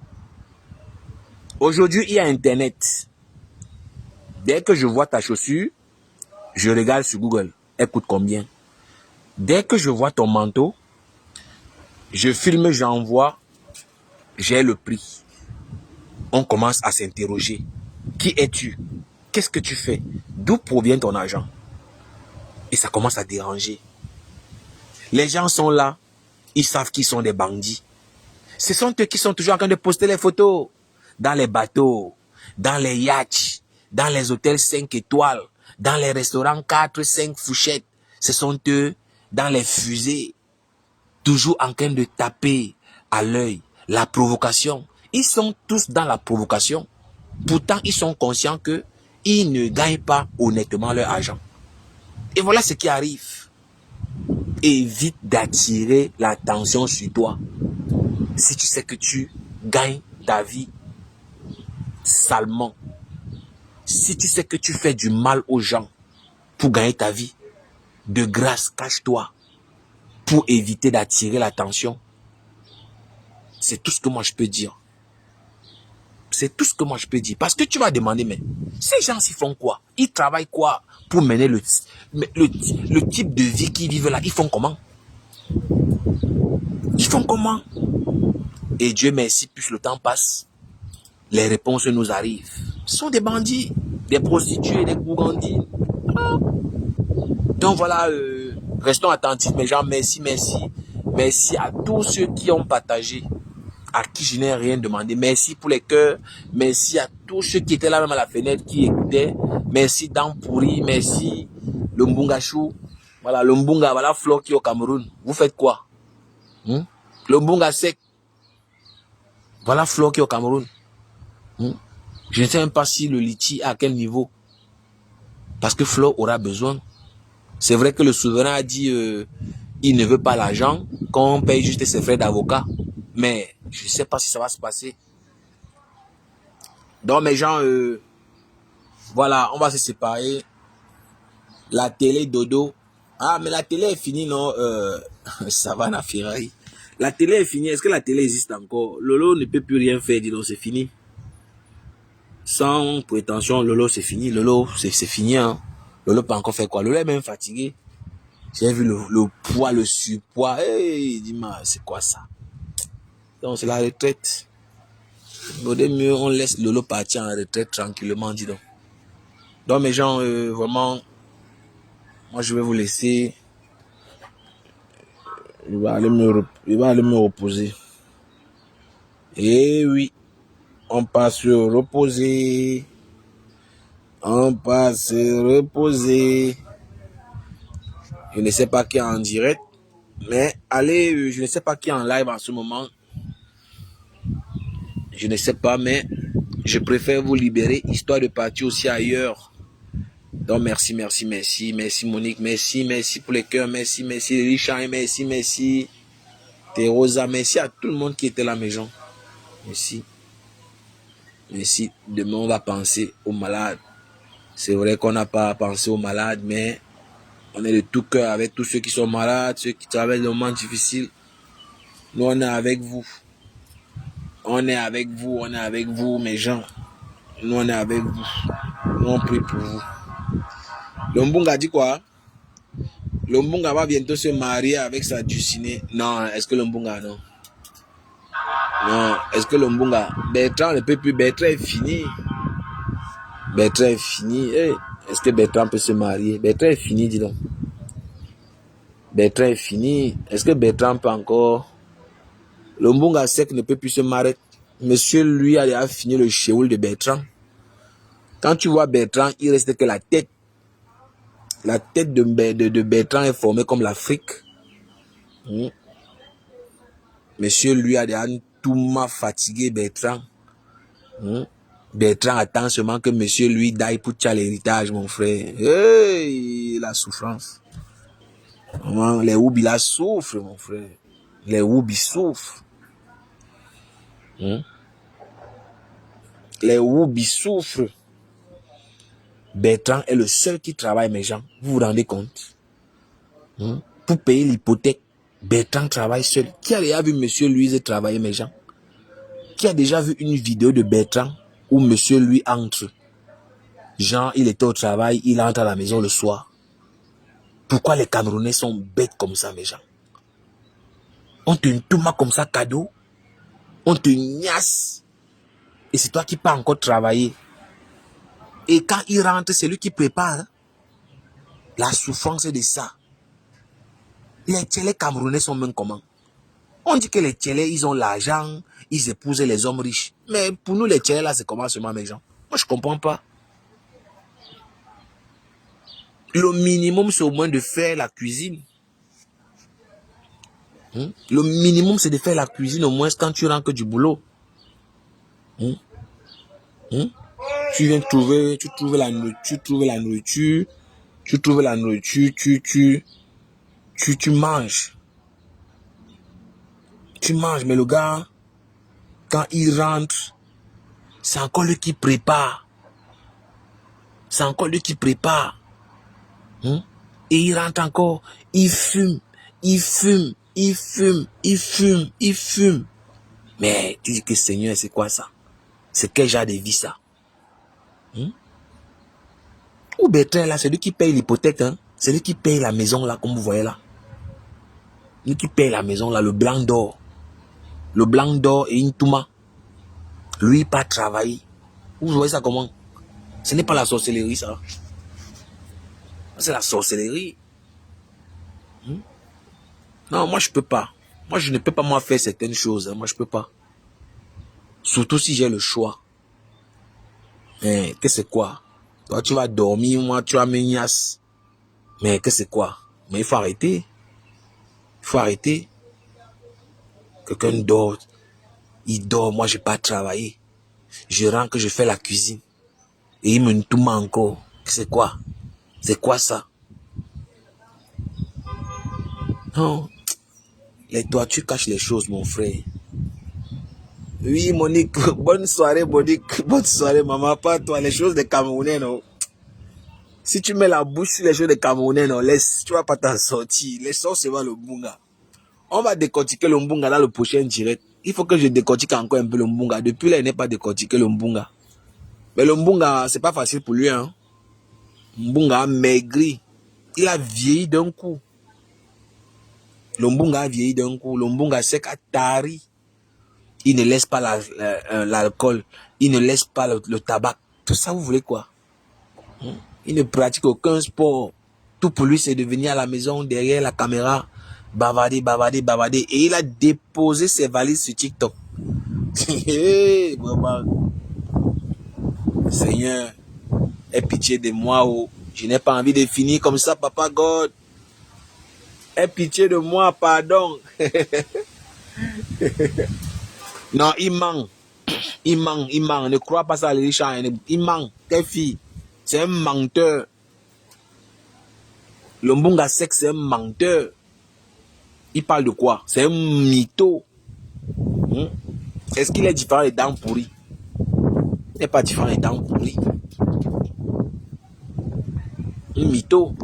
Aujourd'hui, il y a Internet. Dès que je vois ta chaussure, je regarde sur Google. Elle coûte combien? Dès que je vois ton manteau, je filme, j'envoie, j'ai le prix. On commence à s'interroger. Qui es-tu? Qu'est-ce que tu fais? D'où provient ton argent? Et ça commence à déranger. Les gens sont là, ils savent qu'ils sont des bandits. Ce sont eux qui sont toujours en train de poster les photos dans les bateaux, dans les yachts, dans les hôtels 5 étoiles, dans les restaurants 4, 5 fourchettes. Ce sont eux dans les fusées, toujours en train de taper à l'œil la provocation. Ils sont tous dans la provocation. Pourtant, ils sont conscients que ils ne gagnent pas honnêtement leur argent. Et voilà ce qui arrive. Évite d'attirer l'attention sur toi. Si tu sais que tu gagnes ta vie salement, si tu sais que tu fais du mal aux gens pour gagner ta vie, de grâce, cache-toi pour éviter d'attirer l'attention. C'est tout ce que moi je peux dire. C'est tout ce que moi je peux dire. Parce que tu vas demander, mais ces gens s'y font quoi? Ils travaillent quoi pour mener le type de vie qu'ils vivent là? Ils font comment? Ils font comment? Et Dieu merci, plus le temps passe, les réponses nous arrivent. Ce sont des bandits, des prostituées, des gourgandines. Donc voilà, restons attentifs mes gens. Merci, merci. Merci à tous ceux qui ont partagé, à qui je n'ai rien demandé. Merci pour les cœurs. Merci à tous ceux qui étaient là même à la fenêtre, qui écoutaient. Merci Dampouri, merci le Mbunga Chou. Voilà, le Mbunga, voilà Flo qui est au Cameroun. Vous faites quoi? Le Mbunga sec. Voilà Flo qui est au Cameroun. Je ne sais même pas si le litchi à quel niveau. Parce que Flo aura besoin. C'est vrai que le souverain a dit il ne veut pas l'argent, qu'on paye juste ses frais d'avocat. Mais je ne sais pas si ça va se passer. Donc mes gens, voilà, on va se séparer. La télé dodo. Ah, mais la télé est finie, non? Ça va, na Ferrari. La télé est finie. Est-ce que la télé existe encore? Lolo ne peut plus rien faire, dis donc, c'est fini. Sans prétention, Lolo, c'est fini. Lolo, c'est fini, hein. Lolo peut encore faire quoi? Lolo est même fatigué. J'ai vu le poids, le surpoids. Hey, dis-moi, c'est quoi ça? Donc, c'est la retraite. Vaudrait mieux, on laisse Lolo partir en retraite tranquillement, dis donc. Donc, mes gens, vraiment, moi, je vais vous laisser. Il va aller me reposer. Et oui, on passe se reposer. On passe se reposer. Je ne sais pas qui est en direct, mais allez, je ne sais pas qui est en live en ce moment. Je ne sais pas, mais je préfère vous libérer, histoire de partir aussi ailleurs. Donc merci, merci, merci, merci Monique, merci, merci pour les cœurs, merci, merci Richard, merci, merci Rosa, merci à tout le monde qui était là, mes gens. Merci. Merci. Demain, on va penser aux malades. C'est vrai qu'on n'a pas pensé aux malades, mais on est de tout cœur avec tous ceux qui sont malades, ceux qui traversent des moments difficiles. Nous, on est avec vous. On est avec vous, mes gens. Nous, on est avec vous. Nous, on prie pour vous. Lombunga dit quoi? Lombunga va bientôt se marier avec sa Dulcinée. Non, est-ce que Lombunga, non? Non, est-ce que Lombunga... Bertrand ne peut plus, Bertrand est fini. Bertrand est fini. Hey, est-ce que Bertrand peut se marier? Bertrand est fini, dis donc. Bertrand est fini. Est-ce que Bertrand peut encore... Lombunga sec ne peut plus se marier. Monsieur, lui, a déjà fini le chéoul de Bertrand. Quand tu vois Bertrand, il reste que la tête. La tête de Bertrand est formée comme l'Afrique. Monsieur, lui, a déjà tout m'a fatigué, Bertrand. Bertrand attend seulement que monsieur, lui, d'aille pour tchar l'héritage, mon frère. Hey, la souffrance. Vraiment, les Woubi là souffrent, mon frère. Les Woubi souffrent. Les Woubi souffrent. Bertrand est le seul qui travaille, mes gens. Vous vous rendez compte? Pour payer l'hypothèque, Bertrand travaille seul. Qui a déjà vu monsieur Louise travailler, mes gens? Qui a déjà vu une vidéo de Bertrand où monsieur lui entre? Genre, il était au travail, il entre à la maison le soir. Pourquoi les Camerounais sont bêtes comme ça, mes gens? On te tourne comme ça cadeau. On te niasse. Et c'est toi qui peux encore travailler. Et quand il rentre, c'est lui qui prépare. La souffrance de ça. Les Tchélés Camerounais sont même comment? On dit que les Tchélés, ils ont l'argent, ils épousent les hommes riches. Mais pour nous, les Tchélés, là, c'est comment seulement, mes gens? Moi, je comprends pas. Le minimum, c'est au moins de faire la cuisine. Le minimum, c'est de faire la cuisine, au moins quand tu rentres du boulot. Tu viens trouver, tu trouves la nourriture, tu manges. Tu manges, mais le gars, quand il rentre, c'est encore lui qui prépare. C'est encore lui qui prépare. Et il rentre encore, il fume. Mais tu dis que Seigneur, c'est quoi ça? C'est quel genre de vie ça? Ou Bertrand là, c'est lui qui paye l'hypothèque, hein? C'est lui qui paye la maison là, comme vous voyez là. Lui qui paye la maison là, le blanc d'or. Le blanc d'or et une touma. Lui pas travailler. Vous voyez ça comment? Ce n'est pas la sorcellerie ça. C'est la sorcellerie. Non, moi je peux pas. Moi je ne peux pas moi faire certaines choses. Hein. Moi je peux pas. Surtout si j'ai le choix. Mais que c'est quoi? Toi tu vas dormir, moi tu vas me niasse. Mais que c'est quoi? Mais il faut arrêter. Il faut arrêter. Quelqu'un dort. Il dort, moi je pas travailler. Je rentre, je fais la cuisine. Et il me tourne encore. C'est quoi? C'est quoi ça? Non. Les toitures cachent les choses, mon frère. Oui, Monique. Bonne soirée, Monique. Bonne soirée, maman. Pas toi. Les choses des Camerounais, non. Si tu mets la bouche sur les choses des Camerounais, non, laisse. Tu vas pas t'en sortir. Les sorts, c'est pas le Mbunga. On va décortiquer le Mbunga dans le prochain direct. Il faut que je décortique encore un peu le Mbunga. Depuis là, il n'est pas décortiqué le Mbunga. Mais le Mbunga, c'est pas facile pour lui, hein. Mbunga a maigri. Il a vieilli d'un coup. Le Mbunga a vieilli d'un coup. Le Mbunga sec a tari. Il ne laisse pas l'alcool. Il ne laisse pas le tabac. Tout ça, vous voulez quoi? Il ne pratique aucun sport. Tout pour lui, c'est de venir à la maison, derrière la caméra, bavarder. Et il a déposé ses valises sur TikTok. Hey, Seigneur, aie pitié de moi. Oh. Je n'ai pas envie de finir comme ça, Papa God. Aie pitié de moi, pardon. Non, il ment. Il ment. Ne crois pas ça, les riches. Il ment. Quelle fille? C'est un menteur. Le Mbunga sec, c'est un menteur. Il parle de quoi? C'est un mytho. Est-ce qu'il est différent des dents pourries? Il n'est pas différent des dents pourries. Un mytho.